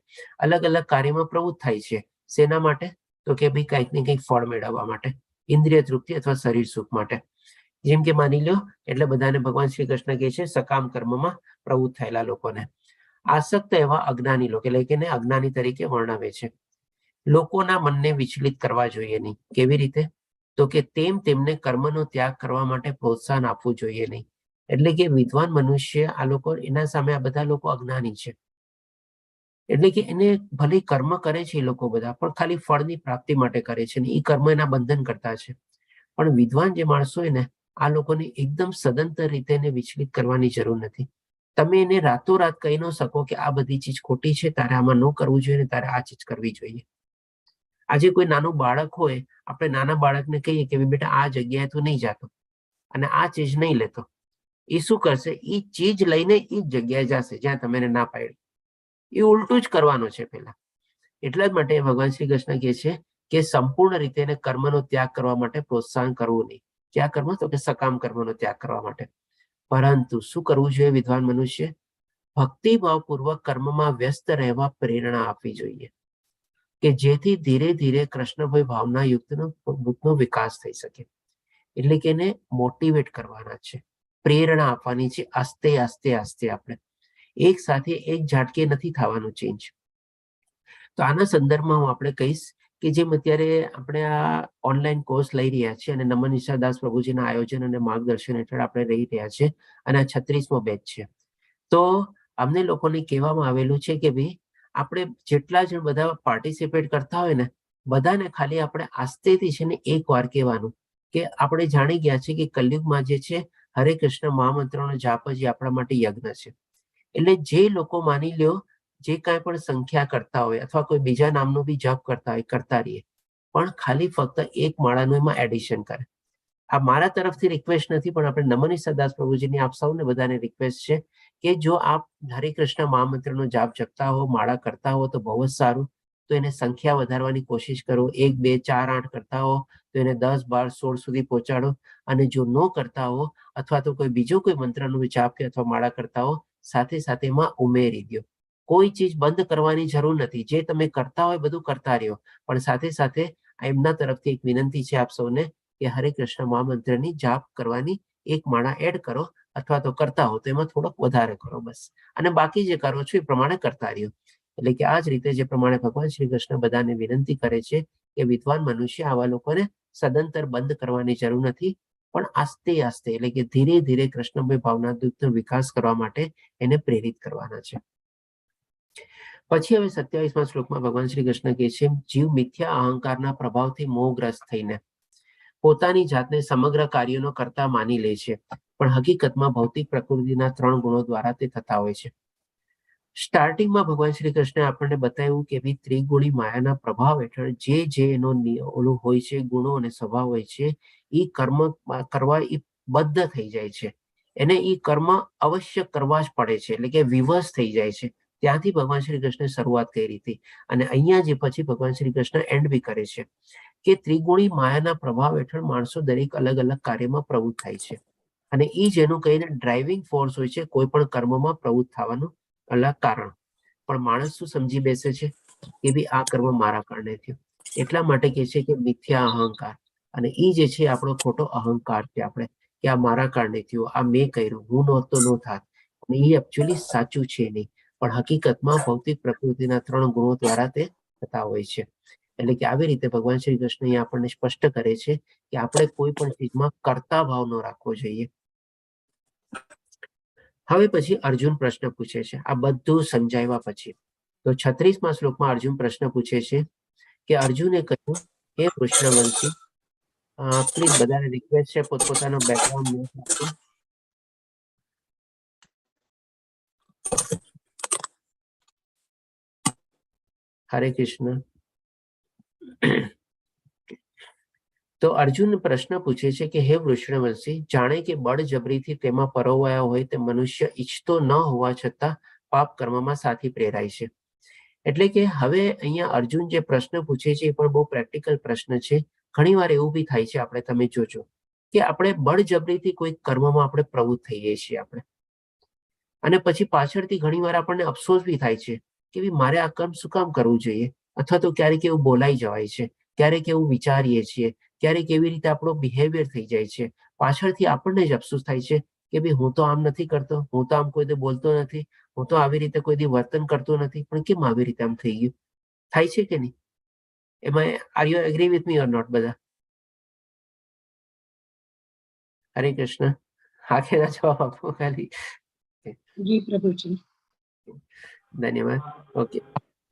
અલગ અલગ કાર્યમાં પ્રવૃત્ત થાય છે. શેના માટે? તો કે ભાઈ કંઈક ને કંઈક ફળ મેળવવા માટે, ઇન્દ્રિય તૃપ્તિ અથવા શરીર સુખ માટે. જેમ કે માની લો, એટલે બધાને ભગવાન શ્રી કૃષ્ણ કહે છે સકામ કર્મમાં પ્રવૃત્ત થયેલા લોકોને. આસક્ત એવા અજ્ઞાની લોકો, એટલે કે અજ્ઞાની તરીકે વર્ણવે છે. લોકોના મનને વિચલિત કરવા જોઈએ નહીં. કેવી રીતે? તો કે તેમને કર્મનો ત્યાગ કરવા માટે પ્રોત્સાહન આપવું જોઈએ નહીં. એટલે કે વિદ્વાન મનુષ્ય આ લોકો, એના સામે આ બધા લોકો અજ્ઞાની છે. એટલે કે એને ભલે કર્મ કરે છે એ લોકો બધા, પણ ખાલી ફળની પ્રાપ્તિ માટે કરે છે, એ કર્મ એના બંધન કરતા છે. પણ વિદ્વાન જે માણસો હોય ને, આ લોકોને એકદમ સદંતર રીતે એને વિચલિત કરવાની જરૂર નથી. તમે એને રાતોરાત કહી ન શકો કે આ બધી ચીજ ખોટી છે, તારે આમાં ન કરવું જોઈએ, તારે આ ચીજ કરવી જોઈએ. આજે કોઈ નાનું બાળક હોય, આપણે નાના બાળકને કહીએ કે બેટા આ જગ્યાએ તું નહીં જાતો અને આ ચીજ નહીં લેતો, એ શું કરશે? એ ચીજ લઈને એ જગ્યાએ જશે જ્યાં તમે એને ના પાડી. એ ઉલટું જ કરવાનું છે પેલા. એટલા જ માટે ભગવાન શ્રી કૃષ્ણ કહે છે કે સંપૂર્ણ રીતે એને કર્મનો ત્યાગ કરવા માટે પ્રોત્સાહન કરવું નહીં. ક્યાં કર્મ? તો કે સકામ કર્મનો ત્યાગ કરવા માટે. પરંતુ શું કરવું જોઈએ વિદ્વાન મનુષ્ય? ભક્તિભાવપૂર્વક કર્મમાં વ્યસ્ત રહેવા પ્રેરણા આપવી જોઈએ, કે જેથી ધીરે ધીરે કૃષ્ણભાઈ ભાવના યુક્તનો વિકાસ થઈ શકે. એટલે કે એને મોટિવેટ કરવાના છે, પ્રેરણા આપવાની છે. આસ્તે આસ્તે આસ્તે આપણે એક સાથે એક ઝાટકે નથી થવાનું ચેન્જ. તો આના સંદર્ભમાં હું આપણે કહીશ કે જેમ અત્યારે આપણે આ ઓનલાઈન કોર્સ લઈ રહ્યા છીએ અને નમન ઈશાદાસ પ્રભુજીના આયોજન અને માર્ગદર્શન હેઠળ આપણે રહી રહ્યા છીએ અને આ 36મો બેચ છે. તો અમને લોકોને કહેવામાં આવેલું છે કે ભાઈ આપણે જેટલા જણ બધા પાર્ટિસિપેટ કરતા હોય ને બધાને ખાલી આપણે આસ્તેથી છે ને એક વાર કહેવાનું કે આપણે જાણી ગયા છે કે કલયુગમાં જે છે હરે કૃષ્ણ મહામંત્રનો જાપ જ આપણા માટે યજ્ઞ છે. એટલે જે લોકો માની લ્યો જે કાંઈ પણ સંખ્યા કરતા હોય અથવા કોઈ બીજા નામનો બી જપ કરતા હોય કરતા રહીએ, પણ ખાલી ફક્ત એક માળાનું એમાં એડિશન કરે. આ મારા તરફથી રિક્વેસ્ટ નથી, પણ આપણે નમન ઈશાદાસ પ્રભુજીની આપ સૌને બધાને રિક્વેસ્ટ છે કે જો આપ હરે કૃષ્ણ મહામંત્રનો જાપ જપતા હો, માળા કરતા હો તો બહુ જ સારું. તો એને સંખ્યા વધારવાની કોશિશ કરો. 1, 2, 4, 8 કરતા હો તો એને 10, 12, 16 સુધી પહોંચાડો. અને જો ન કરતા હો અથવા તો કોઈ બીજો કોઈ મંત્રનો જાપ કે અથવા માળા કરતા હો સાથે સાથે એમાં ઉમેરી દો. કોઈ ચીજ બંધ કરવાની જરૂર નથી. જે તમે કરતા હોય બધું કરતા રહ્યો, પણ સાથે સાથે એમના તરફથી એક વિનંતી છે આપ સૌને કે હરે કૃષ્ણ મહામંત્રની જાપ કરવાની એક માળા એડ કરો, અથવા તો કરતા હો તો એમાં થોડોક વધારે કરો બસ. અને બાકી જે કરો છો એ પ્રમાણે કરતા રહ્યો. એટલે કે આ જ રીતે જે પ્રમાણે ભગવાન શ્રી કૃષ્ણ બધાને વિનંતી કરે છે કે વિદ્વાન મનુષ્ય આવા લોકોને સદંતર બંધ કરવાની જરૂર નથી, પણ આસ્તે આસ્તે એટલે કે ધીરે ધીરે કૃષ્ણમય ભાવનાનો વિકાસ કરવા માટે એને પ્રેરિત કરવાના છે. પછી હવે 27મા શ્લોકમાં ભગવાન શ્રી કૃષ્ણ કહે છે, જીવ મિથ્યા અહંકારના પ્રભાવથી મોહગ્રસ્ત થઈને પોતાની જાતને સમગ્ર કાર્યોનો કરતા માની લે છે, પણ હકીકતમાં ભૌતિક પ્રકૃતિના 3 ગુણો દ્વારા તે થતા હોય છે. સ્ટાર્ટિંગમાં ભગવાન શ્રી કૃષ્ણે આપણને બતાવ્યું કે ત્રિગુણી માયાના પ્રભાવ હેઠળ જે એનો ઓલું હોય છે, ગુણો અને સ્વભાવ હોય છે, એ કર્મ કરવા એ બદ્ધ થઈ જાય છે. એને એ કર્મ અવશ્ય કરવા જ પડે છે, એટલે કે વિવશ થઈ જાય છે. ત્યાંથી ભગવાન શ્રી કૃષ્ણે શરૂઆત કરી હતી. અને અહીંયા જે પછી ભગવાન શ્રી કૃષ્ણ એન્ડ બી કરે છે કે ત્રિગુણી માયાના પ્રભાવ હેઠળ માણસો દરેક અલગ અલગ કાર્યમાં પ્રવૃત્ત થાય છે. અને એ જ એનું કહીને ડ્રાઇવિંગ ફોર્સ હોય છે કોઈ પણ કર્મમાં પ્રવૃત્ત થવાનું અલગ કારણ. પણ માણસ શું સમજી બેસે છે કે ભાઈ આ કર્મ મારા કારણે થયું, એટલા માટે કે છે કે મિથ્યા અહંકાર. અને એ જે છે આપણો ખોટો અહંકાર છે આપણે કે આ મારા કારણે થયું, આ મેં કર્યું, હું નહોતો ન થાત. અને એ એકચ્યુઅલી સાચું છે નહીં, પણ હકીકતમાં ભૌતિક પ્રકૃતિના 3 ગુણો દ્વારા તે થતા હોય છે. એટલે કે આવી રીતે ભગવાન શ્રી કૃષ્ણ અહીંયા આપણને સ્પષ્ટ કરે છે કે આપણે કોઈ પણ ચીજમાં કર્તા ભાવ ન રાખવો જોઈએ. હવે પછી અર્જુન પ્રશ્ન પૂછે છે આ બધું સમજાવ્યા પછી. તો 36મા શ્લોકમાં અર્જુન પ્રશ્ન પૂછે છે કે અર્જુને કહ્યું, હે કૃષ્ણવંશી, પ્લીઝ બધાને રિક્વેસ્ટ છે પોતપોતાનો બેકગ્રાઉન્ડ મ્યુટ રાખો. હરે કૃષ્ણ. તો અર્જુન પ્રશ્ન પૂછે છે કે હે વૃષણવંશી, જાણે કે બળજબરીથી તેમાં પરોવાયા હોય તે મનુષ્ય ઈચ્છતો ન હોવા છતાં પાપ કર્મમાં સાથી પ્રેરાય છે. એટલે કે હવે અહીંયા અર્જુન જે પ્રશ્ન પૂછે છે એ પણ બહુ પ્રેક્ટિકલ પ્રશ્ન છે. ઘણી વાર એવું બી થાય છે, આપણે તમે જોજો કે આપણે બળજબરીથી કોઈ કર્મમાં આપણે પ્રવૃત્ત થઈએ છીએ આપણે, અને પછી પાછળથી ઘણી વાર આપણને અફસોસ બી થાય છે કે મારે આ કર્મ શું કામ કરવું જોઈએ, અથવા તો ક્યારેક એવું બોલાઈ જવાય છે, ક્યારેક એવું વિચારીએ છીએ, ક્યારેક એવી રીતે આપણો બિહેવિયર થઈ જાય છે. પાછળથી આપણને જ અફસોસ થાય છે કે ભાઈ હું તો આમ નથી કરતો, હું તો આમ કોઈ દે બોલતો નથી, હું તો આવી રીતે કોઈ દી વર્તન કરતો નથી, પણ કેમ આવી રીતે આમ થઈ ગયું? થાય છે કે નહીં? એમાં are you agree with me or not બધા? હરે કૃષ્ણ. હા કે ના જવાબ આપો ખાલી.
જી પ્રભુજી.
ધન્યવાદ. ઓકે,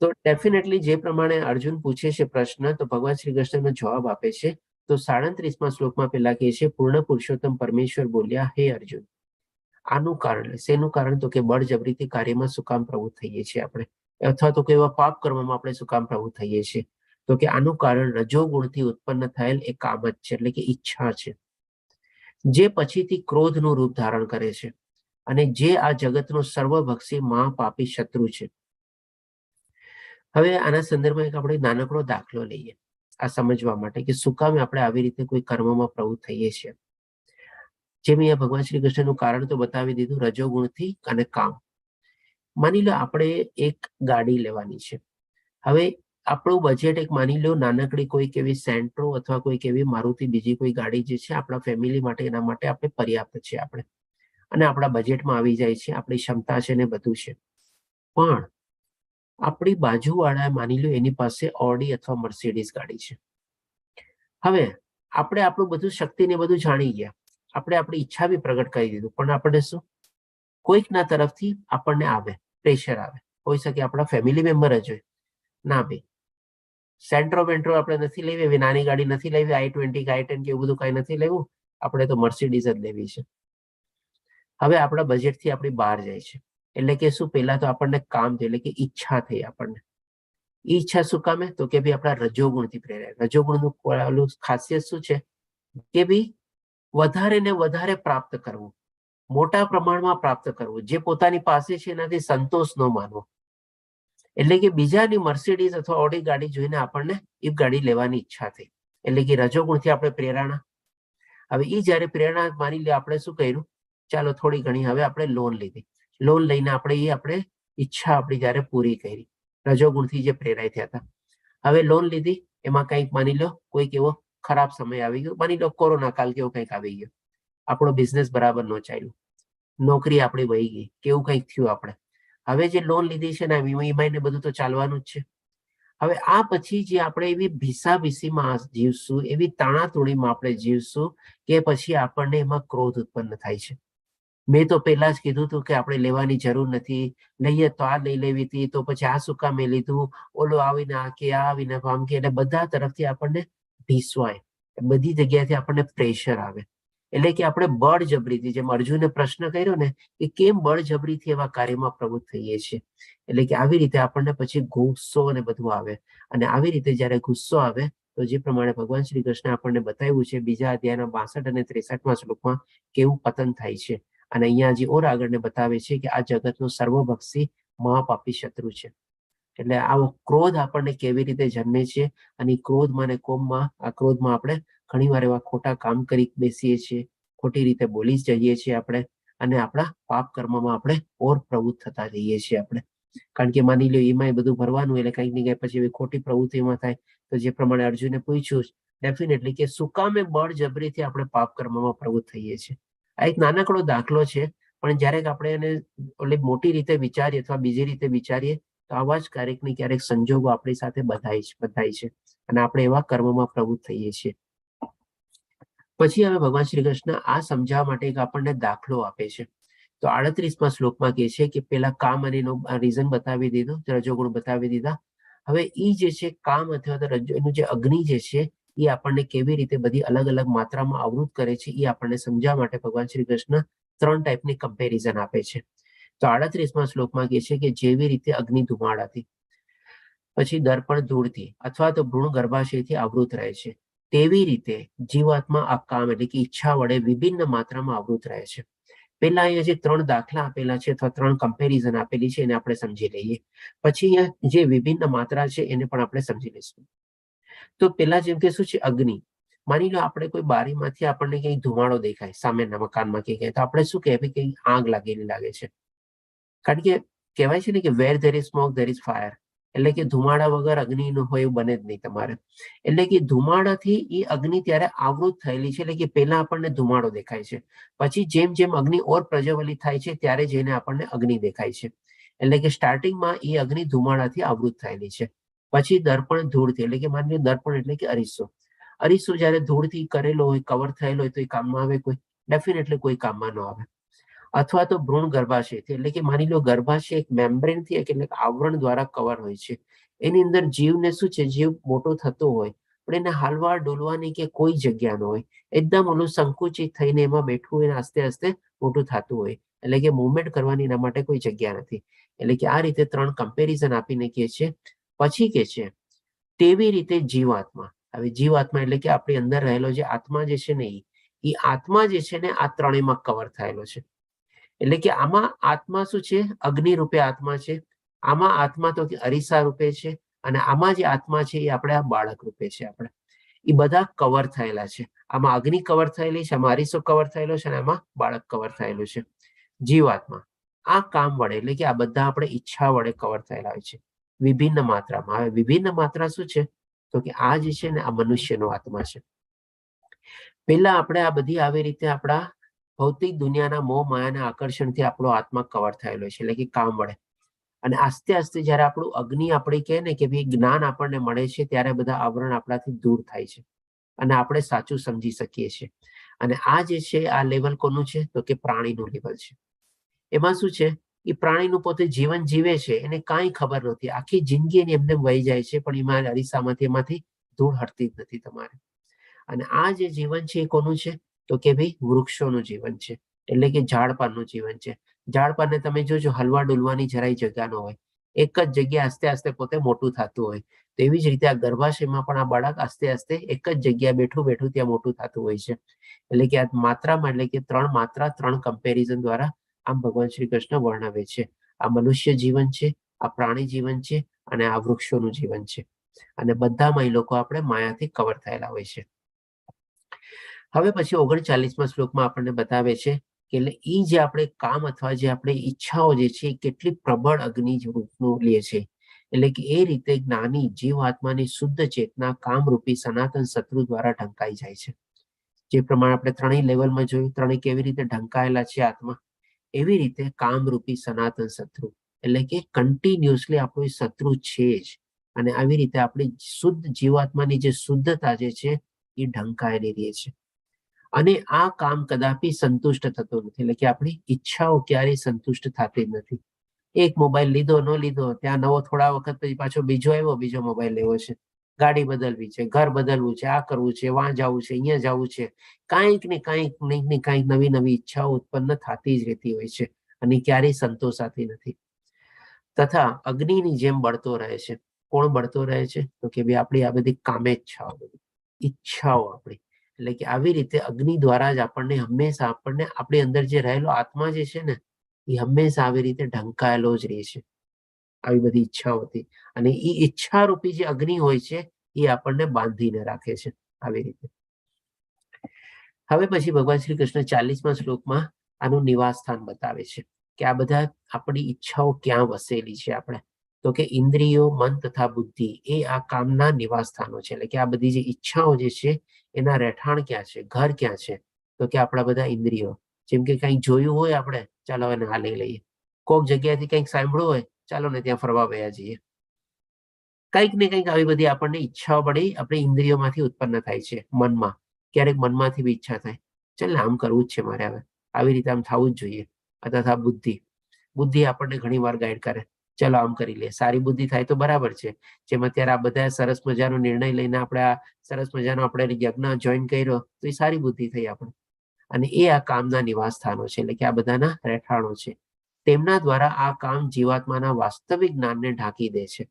તો ડેફિનેટલી જે પ્રમાણે અર્જુન પૂછે છે પ્રશ્ન, તો ભગવાન શ્રી કૃષ્ણનો જવાબ આપે છે. તો 37મા શ્લોકમાં પેલા કહે છે, પૂર્ણ પુરુષોત્તમ પરમેશ્વર બોલ્યા, હે અર્જુન, આનું કારણ શેનું કારણ? તો કે બળજબરીથી કાર્યમાં શું કામ પ્રવૃત્ત થઈએ છીએ આપણે, અથવા તો કેવા પાપ કર્મમાં આપણે શું કામ પ્રવૃત્ત થઈએ છીએ? તો કે આનું કારણ રજોગુણથી ઉત્પન્ન થયેલ એક કામ જ છે, એટલે કે ઈચ્છા છે, જે પછીથી ક્રોધનું રૂપ ધારણ કરે છે, અને જે આ જગતનો સર્વભક્ષી મહાપાપી શત્રુ છે. હવે આના સંદર્ભમાં એક આપણે નાનકડો દાખલો લઈએ આ સમજવા માટે કે શું કામ આપણે આવી રીતે કોઈ કર્મમાં પ્રવૃત્ત થઈએ છીએ. જેમ અહીંયા ભગવાન શ્રી કૃષ્ણનું કારણ તો બતાવી દીધું, રજોગુણથી અને કામ. માની લો આપણે એક ગાડી લેવાની છે. હવે આપણું બજેટ એક માની લો નાનકડી કોઈક એવી સેન્ટ્રો અથવા કોઈક એવી મારુતિ બીજી કોઈ ગાડી જે છે આપણા ફેમિલી માટે, એના માટે આપણે પર્યાપ્ત છે આપણે, અને આપણા બજેટમાં આવી જાય છે, આપણી ક્ષમતા છે ને બધું છે. પણ આપણી બાજુવાળા માની લો એની પાસે ઓડી અથવા મર્સિડીઝ ગાડી છે. હવે આપણે આપણું બધું શક્તિ ને બધું જાણી ગયા, આપણે આપણી ઈચ્છા બી પ્રગટ કરી દીધું, પણ આપણે શું કોઈકના તરફથી આપણને આવે, પ્રેશર આવે. હોઈ શકે આપણા ફેમિલી મેમ્બર જ હોય, ના ભાઈ સેન્ટ્રો વેન્ટ્રો આપણે નથી લેવી, એવી નાની ગાડી નથી લેવી, i20 i10 કે એવું બધું કઈ નથી લેવું, આપણે તો મર્સિડીઝ જ લેવી છે. હવે આપણા બજેટથી આપણી બહાર જાય છે, એટલે કે શું પહેલા તો આપણને કામ થયું, એટલે કે ઈચ્છા થઈ આપણને. એ ઈચ્છા શું કામે? તો કે ભાઈ આપણા રજોગુણથી પ્રેરાય. રજોગુણનું ખાસિયત શું છે કે ભાઈ વધારે ને વધારે પ્રાપ્ત કરવું, મોટા પ્રમાણમાં પ્રાપ્ત કરવું, જે પોતાની પાસે છે એનાથી સંતોષ ન માનવો. એટલે કે બીજાની મર્સિડીઝ અથવા ઓડી ગાડી જોઈને આપણને એ ગાડી લેવાની ઈચ્છા થઈ, એટલે કે રજોગુણથી આપણે પ્રેરણા. હવે એ જયારે પ્રેરણા માની લે આપણે શું કર્યું, ચાલો થોડી ઘણી હવે આપણે લોન લીધી, લોન લઈને આપણે ઈચ્છા આપણી જયારે પૂરી કરી, રજોગુણથી જે પ્રેરાય થયા હતા. હવે લોન લીધી, એમાં કંઈક માની લો કોઈક એવો ખરાબ સમય આવી ગયો, માની લો કોરોના કાલ કેવો કંઈક આવી ગયો, આપણો બિઝનેસ બરાબર ન ચાલ્યું, નોકરી આપણી વહી ગઈ, કેવું કંઈક થયું આપણે. હવે જે લોન લીધી છે ને ઈએમઆઈ ને બધું તો ચાલવાનું જ છે. હવે આ પછી જે આપણે એવી ભીસાભીસીમાં જીવશું, એવી તાણાતોણીમાં આપણે જીવશું કે પછી આપણને એમાં ક્રોધ ઉત્પન્ન થાય છે. મેં તો પહેલા જ કીધું હતું કે આપણે લેવાની જરૂર નથી, લઈએ તો આ લઈ લેવી હતી, તો પછી આ શું કામ લીધું, ઓલો આવીને આ કે આ આવીને આમ કે, એટલે બધા તરફથી આપણને ભીસવાય, બધી જગ્યાએથી આપણને પ્રેશર આવે. એટલે કે આપણે બળજબરીથી, જેમ અર્જુને પ્રશ્ન કર્યો ને કે કેમ બળજબરીથી એવા કાર્યમાં પ્રવૃત્ત થઈએ છીએ, એટલે કે આવી રીતે આપણને પછી ગુસ્સો અને બધું આવે. અને આવી રીતે જયારે ગુસ્સો આવે તો જે પ્રમાણે ભગવાન શ્રી કૃષ્ણ આપણને બતાવ્યું છે બીજા અધ્યાયના 62 અને 63માં શ્લોકમાં કેવું પતન થાય છે. અને અહીંયા હજી ઓર આગળને બતાવે છે કે આ જગતનો સર્વભક્ષી મહાપાપી શત્રુ છે. એટલે આવો ક્રોધ આપણને કેવી રીતે જન્મે છે, અને ક્રોધમાં અને કોમમાં, આ ક્રોધમાં આપણે ઘણીવાર એવા ખોટા કામ કરી બેસીએ છીએ, ખોટી રીતે બોલી જઈએ છીએ આપણે, અને આપણા પાપ કર્મમાં આપણે ઓર પ્રવૃત્ત થતા જઈએ છીએ આપણે. કારણ કે માની લો એમાં બધું ભરવાનું, એટલે કંઈક ને કંઈક પછી એવી ખોટી પ્રવૃત્તિમાં થાય. તો જે પ્રમાણે અર્જુને પૂછ્યું ડેફિનેટલી કે શું કામે બળજબરીથી આપણે પાપ કર્મમાં પ્રવૃત્ત થઈએ છીએ. આ એક નાનકડો દાખલો છે, પણ જ્યારે આપણે એને મોટી રીતે વિચારીએ અથવા બીજી રીતે વિચારીએ તો આવા જ ક્યારેક ને ક્યારેક સંજોગો આપણી સાથે બધાય છે, અને આપણે એવા કર્મમાં પ્રવૃત્ત થઈએ છીએ. પછી હવે ભગવાન શ્રી કૃષ્ણ આ સમજાવવા માટે એક આપણને દાખલો આપે છે. તો 38માં શ્લોકમાં કહે છે કે પેલા કામ અને એનો રીઝન બતાવી દીધું, રજોગુણ બતાવી દીધા. હવે એ જે છે કામ અથવા તો એનું જે અગ્નિ જે છે એ આપણને કેવી રીતે બધી અલગ અલગ માત્રામાં આવૃત કરે છે એ આપણને સમજાવવા માટે ભગવાન શ્રી કૃષ્ણ 3 ટાઈપની કમ્પેરિઝન આપે છે. તો 38માં શ્લોકમાં કહે છે કે જેવી રીતે અગ્નિ ધુમાડાથી, પછી દર્પણ ધૂળથી અથવા તો ભ્રૂણ ગર્ભાશયથી આવૃત રહે છે, તેવી રીતે જીવાત્મા આ કામ એટલે કે ઈચ્છા વડે વિભિન્ન માત્રામાં આવૃત રહે છે. પેલા અહીંયા જે 3 દાખલા આપેલા છે અથવા 3 કમ્પેરિઝન આપેલી છે એને આપણે સમજી લઈએ. પછી અહીંયા જે વિભિન્ન માત્રા છે એને પણ આપણે સમજી લઈશું. તો પેલા જેમ કે શું છે અગ્નિ, માની લો આપણે કોઈ બારીમાંથી આપણને કઈ ધુમાડો દેખાય સામેના મકાનમાં કે તો આપણે શું કહેવાય કે આગ લાગેલી લાગે છે. કારણ કે કહેવાય છે ને કે where there is smoke there is fire, એટલે કે ધુમાડા વગર અગ્નિ ન હોય એવું બને જ નહીં તમારે. એટલે કે ધુમાડાથી એ અગ્નિ ત્યારે આવૃત થયેલી છે, એટલે કે પહેલા આપણને ધુમાડો દેખાય છે, પછી જેમ જેમ અગ્નિ ઓર પ્રજ્વલિત થાય છે ત્યારે જઈને આપણને અગ્નિ દેખાય છે. એટલે કે સ્ટાર્ટિંગમાં એ અગ્નિ ધુમાડાથી આવૃત થયેલી છે. પછી દર્પણ ધૂળથી, એટલે કે માની લો દર્પણ એટલે કે અરીસો, અરીસો જયારે ધૂળથી કરેલો હોય, કવર થયેલો હોય તો એ કામમાં આવે કોઈ? ડેફિનેટલી કોઈ કામમાં ન આવે. અથવા તો ભ્રૂણ ગર્ભાશયથી, એટલે કે માની લો ગર્ભાશય એક મેમ્બ્રેનથી એટલે આવરણ દ્વારા કવર હોય છે, એની અંદર જીવને શું છે, જીવ મોટો થતો હોય પણ એને હાલવા ડોલવાની કે કોઈ જગ્યા ન હોય, એકદમ ઓલું સંકુચિત થઈને એમાં બેઠું હોય, આસ્તે આસ્તે મોટું થતું હોય, એટલે કે મુવમેન્ટ કરવાની એના માટે કોઈ જગ્યા નથી. એટલે કે આ રીતે 3 કમ્પેરિઝન આપીને કહે છે. પછી કે છે તેવી રીતે જીવાત્મા. હવે જીવાત્મા એટલે કે આપણી અંદર રહેલો જે આત્મા જે છે ને એ આત્મા જે છે ને આ ત્રણેયમાં કવર થયેલો છે. એટલે કે આમાં આત્મા શું છે, અગ્નિ રૂપે આત્મા છે, આમાં આત્મા તો અરીસા રૂપે છે, અને આમાં જે આત્મા છે એ આપણે આ બાળક રૂપે છે. આપણે એ બધા કવર થયેલા છે. આમાં અગ્નિ કવર થયેલી છે, આમાં અરીસો કવર થયેલો છે, અને આમાં બાળક કવર થયેલું છે. જીવાત્મા આ કામ વડે એટલે કે આ બધા આપણે ઈચ્છા વડે કવર થયેલા હોય છે વિભિન્ન માત્રામાં. હવે વિભિન્ન માત્રા શું છે, તો કે આ જે છે ને આ મનુષ્યનો આત્મા છે. પેલા આપણે આ બધી આવી રીતે આપણા ભૌતિક દુનિયાના મોહ માયાના આકર્ષણથી આપણો આત્મા કવર થયેલો છે, એટલે કે કામ વડે. અને આસ્તે આસ્તે જયારે આપણું અગ્નિ આપણે કહે ને કે ભાઈ જ્ઞાન આપણને મળે છે ત્યારે બધા આવરણ આપણાથી દૂર થાય છે અને આપણે સાચું સમજી શકીએ છીએ. અને આ જે છે આ લેવલ કોનું છે તો કે પ્રાણીનું લેવલ છે. એમાં શું છે એ પ્રાણીનું પોતે જીવન જીવે છે એને કાંઈ ખબર નથી, આખી જિંદગી એની એમને વહી જાય છે પણ એમાં અરીસામાંથી એમાંથી ધૂળ હટતી જ નથી તમારે. અને આ જે જીવન છે એ કોનું છે તો કે ભાઈ વૃક્ષોનું જીવન છે, એટલે કે ઝાડપાનનું જીવન છે. ઝાડપાનને તમે જોજો હલવા ડુલવાની જરાય જગ્યા ન હોય, એક જ જગ્યા આસ્તે આસ્તે પોતે મોટું થતું હોય. તેવી જ રીતે આ ગર્ભાશયમાં પણ આ બાળક આસ્તે આસ્તે એક જ જગ્યાએ બેઠું બેઠું ત્યાં મોટું થતું હોય છે. એટલે કે આ માત્રામાં એટલે કે 3 માત્રા 3 કમ્પેરિઝન દ્વારા આમ ભગવાન શ્રી કૃષ્ણ વર્ણવે છે. આ મનુષ્ય જીવન છે, આ પ્રાણી જીવન છે અને આ વૃક્ષોનું જીવન છે. અને બધામાં એ લોકો આપણે માયાથી કવર થયેલા હોય છે. હવે પછી 39મા શ્લોકમાં આપણને બતાવે છે કે એટલે એ જે આપણે કામ અથવા જે આપણે ઈચ્છાઓ જે છે એ કેટલી પ્રબળ અગ્નિ રૂપનું લે છે. એટલે કે એ રીતે જ્ઞાની જીવ આત્માની શુદ્ધ ચેતના કામરૂપી સનાતન શત્રુ દ્વારા ઢંકાઈ જાય છે. જે પ્રમાણે આપણે ત્રણેય લેવલમાં જોયું, ત્રણેય કેવી રીતે ઢંકાયેલા છે આત્મા, એવી રીતે કામરૂપી સનાતન શત્રુ એટલે કે કન્ટિન્યુઅસલી આપણો શત્રુ છે જ. અને આવી રીતે આપણી શુદ્ધ જીવાત્માની જે શુદ્ધતા જે છે એ ઢંકાયેલી રહે છે. અને આ કામ કદાપી સંતુષ્ટ થતો નથી, એટલે કે આપણી ઈચ્છાઓ ક્યારેય સંતુષ્ટ થતી જ નથી. એક મોબાઈલ લીધો ન લીધો, ત્યાં નવો થોડા વખત પછી પાછો બીજો આવ્યો, બીજો મોબાઈલ લેવો છે, ગાડી બદલવી છે, ઘર બદલવું છે, આ કરવું છે, વાં જવું છે, અહીંયા જવું છે, કાંઈક ને કાંઈક નવી નવી ઈચ્છાઓ ઉત્પન્ન થતી જ રહેતી હોય છે અને ક્યારેય સંતોષાતી નથી. તથા અગ્નિની જેમ બળતો રહે છે. કોણ બળતો રહે છે તો કે ભાઈ આપણી આ બધી કામેચ્છાઓ, બધી ઈચ્છાઓ આપણી. એટલે કે આવી રીતે અગ્નિ દ્વારા જ આપણને હંમેશા આપણને આપણી અંદર જે રહેલો આત્મા જે છે ને એ હંમેશા આવી રીતે ઢંકાયેલો જ રહે છે આવી બધી ઈચ્છાઓથી. અને એ ઈચ્છારૂપી જે અગ્નિ હોય છે એ આપણને બાંધીને રાખે છે આવી રીતે. હવે પછી ભગવાન શ્રી કૃષ્ણ 40મા શ્લોકમાં આનું નિવાસ સ્થાન બતાવે છે કે આ બધા આપણી ઈચ્છાઓ ક્યાં વસેલી છે. આપણે તો કે ઇન્દ્રિયો, મન તથા બુદ્ધિ એ આ કામના નિવાસ સ્થાનો છે. એટલે કે આ બધી જે ઈચ્છાઓ જે છે એના રહેઠાણ ક્યાં છે, ઘર ક્યાં છે તો કે આપણા બધા ઇન્દ્રિયો. જેમ કે કંઈક જોયું હોય આપણે, ચાલો એને હાલી લઈએ. કોઈક જગ્યાએથી કંઈક સાંભળ્યું હોય, ચાલો ને ત્યાં ફરવા વયા જઈએ. કંઈક ને કંઈક આવી બધી આપણને ઈચ્છાઓ પડી આપણી ઇન્દ્રિયોમાંથી ઉત્પન્ન થાય છે. મનમાં ક્યારેક મનમાંથી બી ઈચ્છા થાય, ચાલ ને આમ કરવું જ છે મારે, હવે આવી રીતે આમ થવું જ જોઈએ. તથા બુદ્ધિ આપણને ઘણી વાર ગાઈડ કરે, ચલો આમ કરી લે. સારી બુદ્ધિ થાય તો બરાબર છે. જેમ અત્યારે આ બધા સરસ મજાનો નિર્ણય લઈને આપણે આ સરસ મજાનો આપણે યજ્ઞ જોઈન કર્યો તો એ સારી બુદ્ધિ થઈ આપણે. અને એ આ કામના નિવાસ સ્થાનો છે, એટલે કે આ બધાના રહેઠાણો છે. તેમના દ્વારા આ કામ જીવાત્માના વાસ્તવિક જ્ઞાનને ઢાંકી દે છે.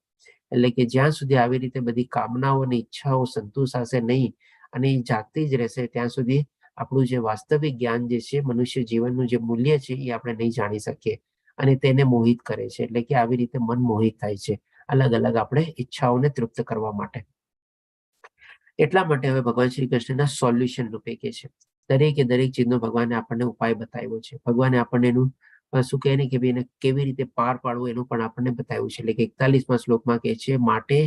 એટલે કે જ્યાં સુધી આવી રીતે બધી કામનાઓ અને ઈચ્છાઓ સંતોષાશે નહીં અને એ જાગતી જ રહેશે ત્યાં સુધી આપણું જે વાસ્તવિક જ્ઞાન જે છે, મનુષ્ય જીવનનું જે મૂલ્ય છે એ આપણે નહીં જાણી શકીએ અને તેને મોહિત કરે છે. એટલે કે આવી રીતે મન મોહિત થાય છે અલગ અલગ આપણે ઈચ્છાઓને તૃપ્ત કરવા માટે. એટલા માટે હવે ભગવાન શ્રી કૃષ્ણના સોલ્યુશન રૂપે કે છે દરેકે દરેક ચીજનો ભગવાને આપણને ઉપાય બતાવ્યો છે. ભગવાને આપણને એનું શું કહે ને કે એને કેવી રીતે પાર પાડવું એનું પણ આપણને બતાવ્યું છે. એટલે કે 41મા શ્લોકમાં કહે છે, માટે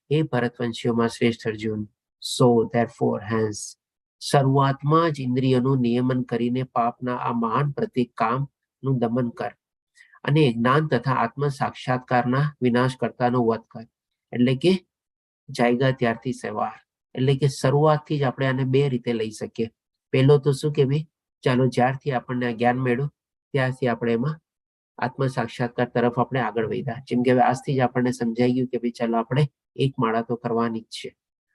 એ ભરતવંશીઓમાં શ્રેષ્ઠ અર્જુન, સો ધેરફોર હેન્સ, શરૂઆતમાં જ ઇન્દ્રિયોનું નિયમન કરીને પાપના આ મહાન પ્રતિક કામનું દમન કર અને જ્ઞાન તથા આત્મ સાક્ષાત્કારના વિનાશ કરતાનો વધ કર. એટલે કે જાયગા ત્યારથી સવાર, એટલે કે શરૂઆતથી જ આપણે આને બે રીતે લઈ શકીએ. પહેલો તો શું કે ભાઈ ચાલો જ્યારથી આપણને આ જ્ઞાન મળ્યું ત્યારથી આપણે એમાં આત્મ સાક્ષાત્કાર તરફ આપણે આગળ વધ્યા. જેમ કે હવે આજથી જ આપણને સમજાઈ ગયું કે ભાઈ ચાલો આપણે એક માળા તો કરવાની જ છે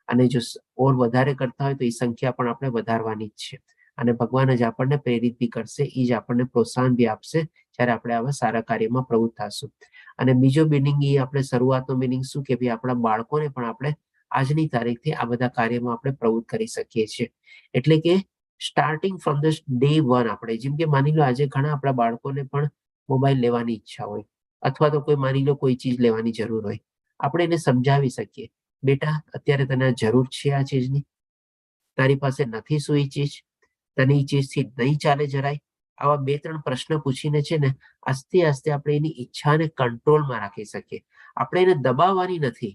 અને જો ઓર વધારે કરતા હોય તો એ સંખ્યા પણ આપણે વધારવાની જ છે. અને ભગવાન જ આપણને પ્રેરિત બી કરશે, એ જ આપણને પ્રોત્સાહન બી આપશે જ્યારે આપણે આવા સારા કાર્યમાં પ્રવૃત્ત થશું. અને બીજો મિનિંગ એ આપણે શરૂઆતનો મિનિંગ શું કે ભાઈ આપણા બાળકોને પણ આપણે આજની તારીખથી આ બધા કાર્યમાં આપણે પ્રવૃત્ત કરી શકીએ છીએ. એટલે કે સ્ટાર્ટિંગ ફ્રોમ ધ ડે 1 આપણે જેમ કે માની લો આજે ઘણા આપણા બાળકોને પણ મોબાઈલ લેવાની ઈચ્છા હોય અથવા તો કોઈ માની લો કોઈ ચીજ લેવાની જરૂર હોય, આપણે એને સમજાવી શકીએ, બેટા અત્યારે તને જરૂર છે આ ચીજની, તારી પાસે નથી શું એ ચીજ, તને એ ચીજથી નહીં ચાલે જરાય. આવા 2-3 પ્રશ્ન પૂછીને છે ને આસ્તે આસ્તે આપણે એની ઈચ્છાને કંટ્રોલમાં રાખી શકીએ. આપણે એને દબાવવાની નથી.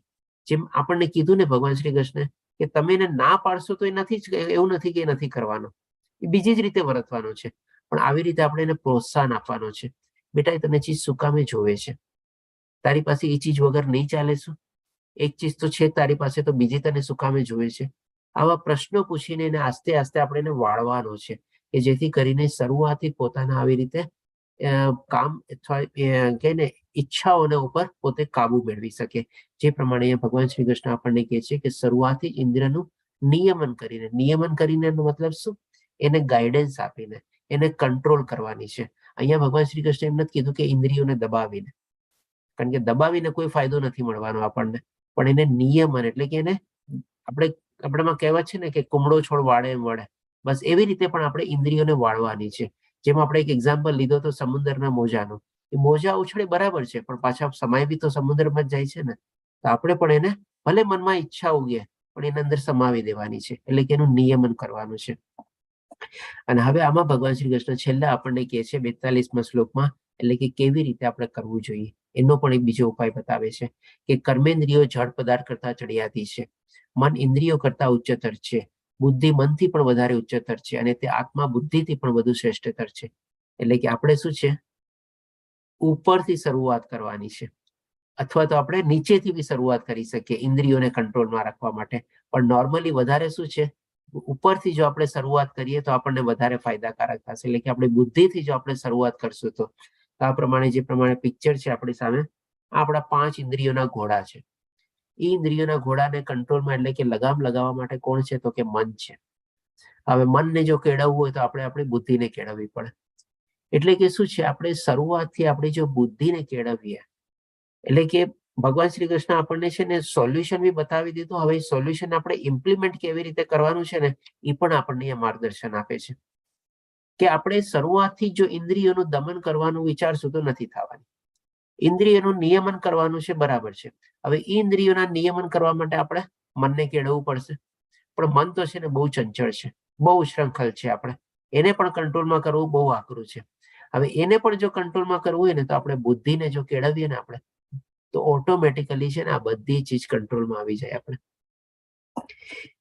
જેમ આપણને કીધું ને ભગવાન શ્રી કૃષ્ણ કે તમે એને ના પાડશો તો એ નથી જ, એવું નથી કે એ નથી કરવાનો, એ બીજી જ રીતે વર્તવાનો છે. પણ આવી રીતે આપણે એને પ્રોત્સાહન આપવાનો છે, બેટા એ તને ચીજ શું કામે જોવે છે, તારી પાસે એ ચીજ વગર નહીં ચાલે શું? એક ચીજ તો છે તારી પાસે, તો બીજી તને શું કામે જોઈએ છે? આવા પ્રશ્નો પૂછીને એને આસ્તે આસ્તે આપણે એને વાળવાનો છે, કે જેથી કરીને શરૂઆતથી પોતાના આવી રીતે કામ અથવા કે ને ઈચ્છાઓના ઉપર પોતે કાબુ મેળવી શકે. જે પ્રમાણે અહીંયા ભગવાન શ્રી કૃષ્ણ આપણને કહે છે કે શરૂઆતથી ઇન્દ્રિયનું નિયમન કરીને એનો મતલબ શું? એને ગાઈડન્સ આપીને એને કંટ્રોલ કરવાની છે. અહીંયા ભગવાન શ્રી કૃષ્ણ એમ નથી કીધું કે ઇન્દ્રિયોને દબાવીને, કારણ કે દબાવીને કોઈ ફાયદો નથી મળવાનો આપણને, પણ એને નિયમન એટલે કે એને આપણામાં કહેવત છે ને કે કુમળો છોડ વાળે એમ વળે, બસ એવી રીતે પણ આપણે ઇન્દ્રિયોને વાળવાની છે. જેમાં આપણે એક એક્ઝામ્પલ લીધો તો સમુદ્રના મોજાનો. એ મોજા ઉછળે બરાબર છે, પણ પાછા સમય બી તો સમુદ્રમાં જ જાય છે ને. તો આપણે પણ એને ભલે મનમાં ઈચ્છા ઉગે પણ એના અંદર સમાવી દેવાની છે, એટલે કે એનું નિયમન કરવાનું છે. અને હવે આમાં ભગવાન શ્રી કૃષ્ણ છેલ્લા આપણને કહે છે 42મા શ્લોકમાં, એટલે કે કેવી રીતે આપણે કરવું જોઈએ એનો પણ એક બીજો ઉપાય બતાવે છે કે કર્મેન્દ્રિયો જળ પદાર્થ કરતા ચડિયાતી છે, મન ઇન્દ્રિયો કરતા ઉચ્ચતર છે, બુદ્ધિ મનથી પણ વધારે ઉચ્ચતર છે, અને તે આત્મા બુદ્ધિથી પણ વધુ શ્રેષ્ઠતર છે. એટલે કે આપણે શું છે, ઉપરથી શરૂઆત કરવાની છે, અથવા તો આપણે નીચેથી બી શરૂઆત કરી શકીએ ઇન્દ્રિયોને કંટ્રોલમાં રાખવા માટે. પણ નોર્મલી વધારે શું છે, ઉપરથી જો આપણે શરૂઆત કરીએ તો આપણને વધારે ફાયદાકારક થશે. એટલે કે આપણે બુદ્ધિથી જો આપણે શરૂઆત કરશું તો આ પ્રમાણે જે પ્રમાણે પિક્ચર છે આપણી સામે, આપણા 5 ઇન્દ્રિયોના ઘોડા છે. એ ઇન્દ્રિયોના ઘોડાને કંટ્રોલમાં એટલે કે લગામ લગાવવા માટે કોણ છે, તો કે મન છે. હવે મનને જો કેળવવું હોય તો આપણે આપણી બુદ્ધિને કેળવવી પડે. એટલે કે શું છે, આપણે શરૂઆતથી આપણી જો બુદ્ધિને કેળવીએ, એટલે કે ભગવાન શ્રી કૃષ્ણ આપણને છે ને સોલ્યુશન બી બતાવી દીધું. હવે સોલ્યુશન આપણે ઇમ્પ્લિમેન્ટ કેવી રીતે કરવાનું છે ને એ પણ આપણને માર્ગદર્શન આપે છે. કે આપણે શરૂઆતથી જો ઇન્દ્રિયોનું દમન કરવાનું વિચારશું તો નથી થવાનું. ઇન્દ્રિયોનું નિયમન કરવાનું છે, બરાબર છે. હવે એ ઇન્દ્રિયોના નિયમન કરવા માટે આપણે મનને કેળવવું પડશે. પણ મન તો છે ને બહુ ચંચળ છે, બહુ શ્રંખલ છે. આપણે એને પણ કંટ્રોલમાં કરવું બહુ આકરું છે. હવે એને પણ જો કંટ્રોલમાં કરવું હોય ને તો આપણે બુદ્ધિને જો કેળવીએ ને આપણે, તો ઓટોમેટિકલી છે ને આ બધી ચીજ કંટ્રોલમાં આવી જાય આપણે.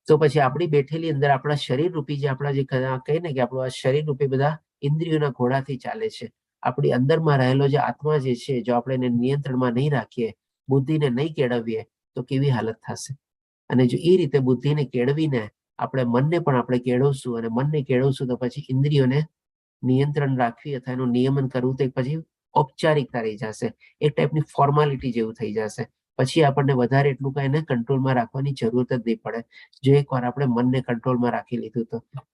તો પછી આપણી બેઠેલી અંદર આપણા શરીર રૂપી જે આપણા જે કહીએ ને કે આપણું આ શરીર રૂપી બધા ઇન્દ્રિયોના ઘોડાથી ચાલે છે. આપણી અંદરમાં રહેલો જે આત્મા જે છે, જો આપણે એને નિયંત્રણમાં નહીં રાખીએ, બુદ્ધિને નહીં કેળવીએ તો કેવી હાલત થશે. અને જો એ રીતે બુદ્ધિને કેળવીને આપણે મનને પણ આપણે કેળવશું, અને મનને કેળવશું તો પછી ઇન્દ્રિયોને નિયંત્રણ રાખવી અથવા એનું નિયમન કરવું તો પછી ઔપચારિકતા રહી જશે, એક ટાઈપની ફોર્માલિટી જેવું થઈ જશે. પછી આપણને વધારે એટલું કઈ એને કંટ્રોલમાં રાખવાની જરૂરત જ નહીં પડે. જો એકવાર આપણે મનને કંટ્રોલમાં રાખી લીધું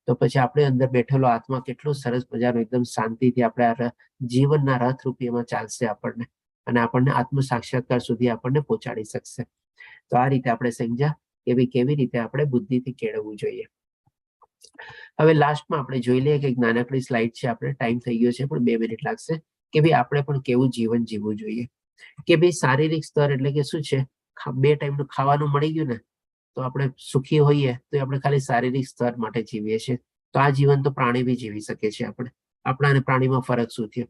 તો પછી આપણે અંદર બેઠેલો આત્મા કેટલો સરસ મજાનો એકદમ શાંતિથી આપણે આ જીવનના રથ રૂપી એમાં ચાલશે આપણને, અને આપણને આત્મ સાક્ષાત્કાર સુધી આપણને પહોંચાડી શકશે. તો આ રીતે આપણે સમજ્યા કે ભાઈ કેવી રીતે આપણે બુદ્ધિથી કેળવવું જોઈએ. હવે લાસ્ટમાં આપણે જોઈ લઈએ કે એક નાનકડી સ્લાઇડ છે. આપણે ટાઈમ થઈ ગયો છે પણ 2 મિનિટ લાગશે, કે ભાઈ આપણે પણ કેવું જીવન જીવવું જોઈએ. કે ભાઈ શારીરિક સ્તર એટલે કે શું છે, 2 ટાઈમનું ખાવાનું મળી ગયું ને તો આપણે સુખી હોઈએ, તો આપણે ખાલી શારીરિક સ્તર માટે જીવીએ છીએ. તો આ જીવન તો પ્રાણી બી જીવી શકે છે. આપણા અને પ્રાણીમાં ફરક શું થયો?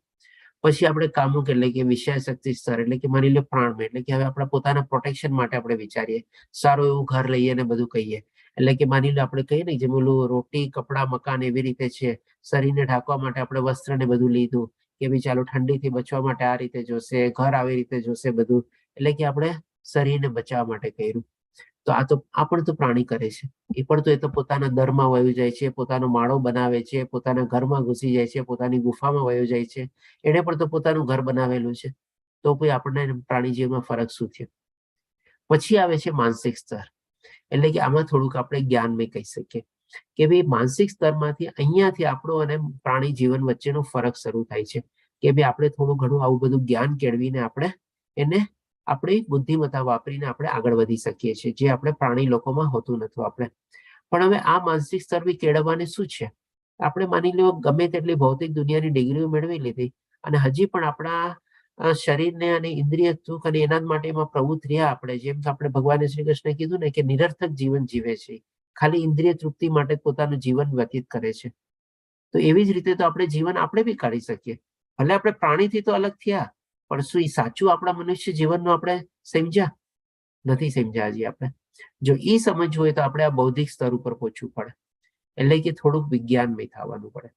પછી આપણે કામુક એટલે કે વિષય શક્તિ સ્તર એટલે કે માની લો પ્રાણમય, એટલે કે હવે આપણા પોતાના પ્રોટેક્શન માટે આપણે વિચારીએ, સારું એવું ઘર લઈએ ને બધું કહીએ. એટલે કે માની લો આપણે કહીએ ને જેમ ઓલું રોટી કપડા મકાન એવી રીતે છે, શરીરને ઢાંકવા માટે આપણે વસ્ત્ર ને બધું લીધું, કે ભાઈ ચાલો ઠંડીથી બચવા માટે આ રીતે જોશે, ઘર આવી રીતે જોશે બધું, એટલે કે આપણે શરીરને બચાવવા માટે કર્યું. તો આ પણ તો પ્રાણી કરે છે. એ પણ તો એ તો પોતાના દરમાં વયું જાય છે, પોતાનો માળો બનાવે છે, પોતાના ઘરમાં ઘૂસી જાય છે, પોતાની ગુફામાં વયો જાય છે. એને પણ તો પોતાનું ઘર બનાવેલું છે. તો કોઈ આપણને પ્રાણી જીવનમાં ફરક શું થયો? પછી આવે છે માનસિક સ્તર, એટલે કે આમાં થોડુંક આપણે જ્ઞાનમય કહી શકીએ કે ભાઈ માનસિક સ્તરમાંથી અહીંયાથી આપણો અને પ્રાણી જીવન વચ્ચેનો ફરક શરૂ થાય છે. કે ભાઈ આપણે થોડું ઘણું આવું બધું જ્ઞાન કેળવીને આપણે એને આપણી બુદ્ધિમત્તા વાપરીને આપણે આગળ વધી શકીએ છીએ, જે આપણે પ્રાણી લોકોમાં હોતું નથી. આપણે પણ હવે આ માનસિક સ્તર બી કેળવવાની શું છે, આપણે માની લો ગમે તેટલી ભૌતિક દુનિયાની ડિગ્રીઓ મેળવી લીધી અને હજી પણ આપણા શરીરને અને ઇન્દ્રિય સુખ અને એના માટે એમાં પ્રવૃત્ત રહ્યા આપણે, જેમ આપણે ભગવાને શ્રી કૃષ્ણ કીધું ને કે નિરર્થક જીવન જીવે છે, ખાલી ઇન્દ્રિય તૃપ્તિ માટે પોતાનું જીવન વ્યતીત કરે છે. તો એવી જ રીતે તો આપણે જીવન આપણે બી કાઢી શકીએ. ભલે આપણે પ્રાણીથી તો અલગ થયા, પણ શું એ સાચું આપણા મનુષ્ય જીવનનું આપણે સમજ્યા નથી? સમજ્યા હજી આપણે? જો એ સમજવું હોય તો આપણે આ બૌદ્ધિક સ્તર ઉપર પહોંચવું પડે, એટલે કે થોડુંક વિજ્ઞાનમય થવાનું પડે.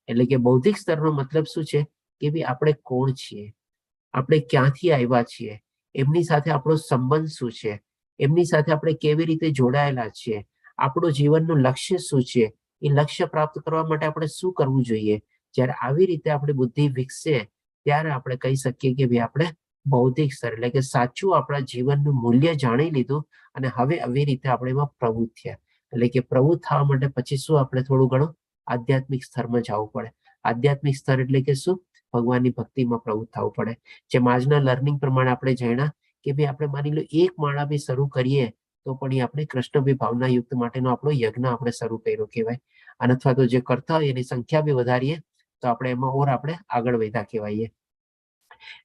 એટલે કે બૌદ્ધિક સ્તરનો મતલબ શું છે કે ભાઈ આપણે કોણ છીએ, આપણે ક્યાંથી આવ્યા છીએ, એમની સાથે આપણો સંબંધ શું છે, એમની સાથે આપણે કેવી રીતે જોડાયેલા છીએ, આપણું જીવનનું લક્ષ્ય શું છે, એ લક્ષ્ય પ્રાપ્ત કરવા માટે આપણે શું કરવું જોઈએ. જ્યારે આવી રીતે આપણી બુદ્ધિ વિકસે ત્યારે આપણે કહી શકીએ કે ભાઈ આપણે બૌદ્ધિક સ્તર એટલે કે સાચું આપણા જીવનનું મૂલ્ય જાણી લીધું અને હવે આવી રીતે આપણે એમાં પ્રવૃત્ત થયા. એટલે કે પ્રવૃત્ત થવા માટે પછી શું આપણે થોડું ઘણું આધ્યાત્મિક સ્તરમાં જવું પડે. આધ્યાત્મિક સ્તર એટલે કે શું? ભગવાનની ભક્તિમાં પ્રવૃત્ત થવું પડે. જેમ આજના લર્નિંગ પ્રમાણે આપણે જાણ્યા કે ભાઈ આપણે માની લો એક માળા બી શરૂ કરીએ તો પણ એ આપણે કૃષ્ણ ભાવના યુક્ત માટેનો આપણો યજ્ઞ આપણે શરૂ કર્યો કહેવાય. અને અથવા તો જે કરતા હોય એની સંખ્યા બી વધારીએ તો આપણે એમાં ઓર આપણે આગળ વધ્યા કહેવાય.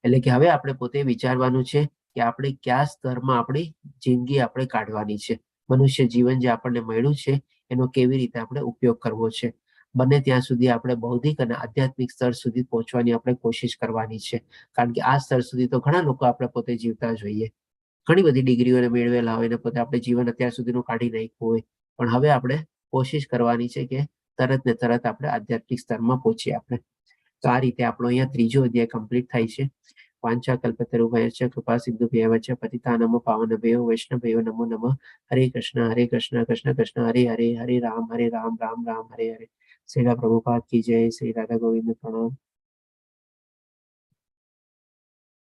એટલે કે હવે આપણે પોતે વિચારવાનું છે કે આપણે કયા સ્તરમાં આપણી જિંદગી આપણે કાઢવાની છે. મનુષ્ય જીવન જે આપણને મળ્યું છે એનો કેવી રીતે આપણે ઉપયોગ કરવો છે. બને ત્યાં સુધી આપણે બૌદ્ધિક અને આધ્યાત્મિક સ્તર સુધી પહોંચવાની આપણે કોશિશ કરવાની છે. કારણ કે આ સ્તર સુધી તો ઘણા લોકો આપણે પોતે જીવતા જોઈએ. ઘણી બધી ડિગ્રીઓને મેળવેલા હોય ને પોતે આપણે જીવન અત્યાર સુધીનું કાઢી નાખ્યું હોય. પણ હવે આપણે કોશિશ કરવાની છે કે તરત ને તરત આપણે આધ્યાત્મિક સ્તરમાં પહોંચીએ આપણે. તો આ રીતે આપણો અહીંયા ત્રીજો અધ્યાય કમ્પ્લીટ થાય છે. વાંચા કલ્પતરુભ્યશ્ચ કૃપા સિંધુભ્યેવ ચ પતિતાનાં પાવનેભ્યો વૈષ્ણવેયો નમો નમઃ. હરે કૃષ્ણ કૃષ્ણ કૃષ્ણ હરે હરે, હરે રામ રામ રામ હરે હરે. શ્રીલા પ્રભુપાદ કી જય. શ્રી રાધા ગોવિંદ પ્રણામ.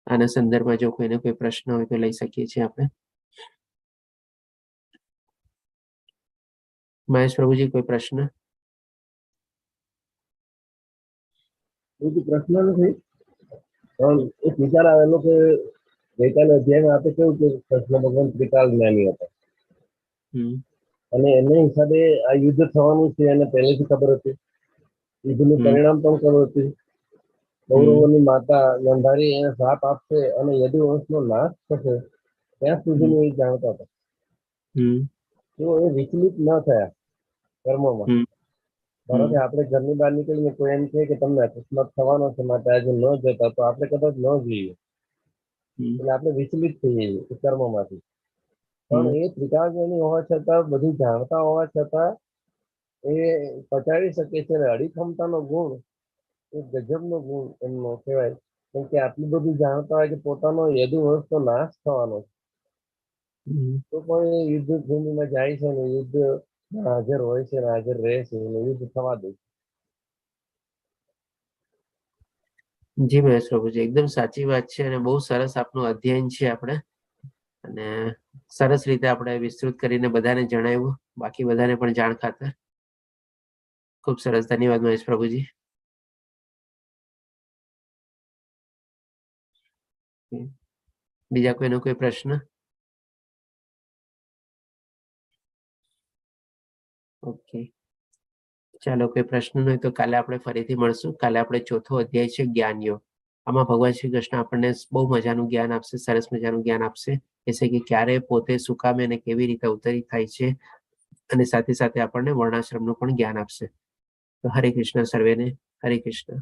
આના સંદર્ભમાં જો કોઈને કોઈ પ્રશ્ન હોય તો લઈ શકીએ છીએ આપણે. મહેશ પ્રભુજી કોઈ પ્રશ્ન?
પ્રશ્ન નથી, પણ એક વિચાર આવેલો કે ગઈકાલે અધ્યાયમાં આપણે કેવું કે કૃષ્ણ ભગવાન ત્રિકાલ જ્ઞાની હતા અને એના હિસાબે આ યુદ્ધ થવાનું છે એને પહેલેથી ખબર હતી. યુદ્ધનું પરિણામ પણ ખબર હતી. કૌરવોની માતા ગંધારી એને શ્રાપ આપશે અને યદુવંશનો નાશ થશે ત્યાં સુધીનું એ જાણતા હતા. તો એ વિચલિત ન થયા કર્મમાં. ધારો કે આપણે ઘરની બહાર નીકળીને કોઈ એમ કહે કે તમને અકસ્માત થવાનો છે માટે આજે ન જતા તો આપણે કદાચ ન જઈએ એટલે આપણે વિચલિત થઈએ એ કર્મમાંથી. પણ એ ત્રિકાળજ્ઞાની હોવા છતાં બધું જાણતા હોવા છતાં એ પચાવી શકે છે. અડીખમતાનો ગુણ એ ગજબનો ગુણ એમનો કહેવાય. કેમ કે આટલું બધું જાણતા હોય કે પોતાનો યદુવંશનો નાશ થવાનો તો પણ એ યુદ્ધ ભૂમિમાં જાય છે ને યુદ્ધ હાજર હોય છે ને હાજર રહે છે અને યુદ્ધ થવા દે.
જી મહેશ પ્રભુજી, એકદમ સાચી વાત છે અને બહુ સરસ આપનું અધ્યયન છે. આપણે અને સરસ રીતે આપણે વિસ્તૃત કરીને બધાને જણાવ્યું, બાકી બધાને પણ જાણ ખાતર. ખૂબ સરસ, ધન્યવાદ મહેશ પ્રભુજી. બીજા કોઈનો કોઈ પ્રશ્ન? ઓકે, ચાલો કોઈ પ્રશ્ન ન હોય તો કાલે આપણે ફરીથી મળશું. કાલે આપણે ચોથો અધ્યાય છે જ્ઞાન યોગ. આમાં ભગવાન શ્રી કૃષ્ણ આપણને બહુ મજાનું જ્ઞાન આપશે, સરસ મજાનું જ્ઞાન આપશે. એ છે કે ક્યારે પોતે સુકામે અને કેવી રીતે અવતરિત થાય છે અને સાથે સાથે આપણને વર્ણાશ્રમનું પણ જ્ઞાન આપશે. તો હરે કૃષ્ણ સર્વેને. હરે કૃષ્ણ.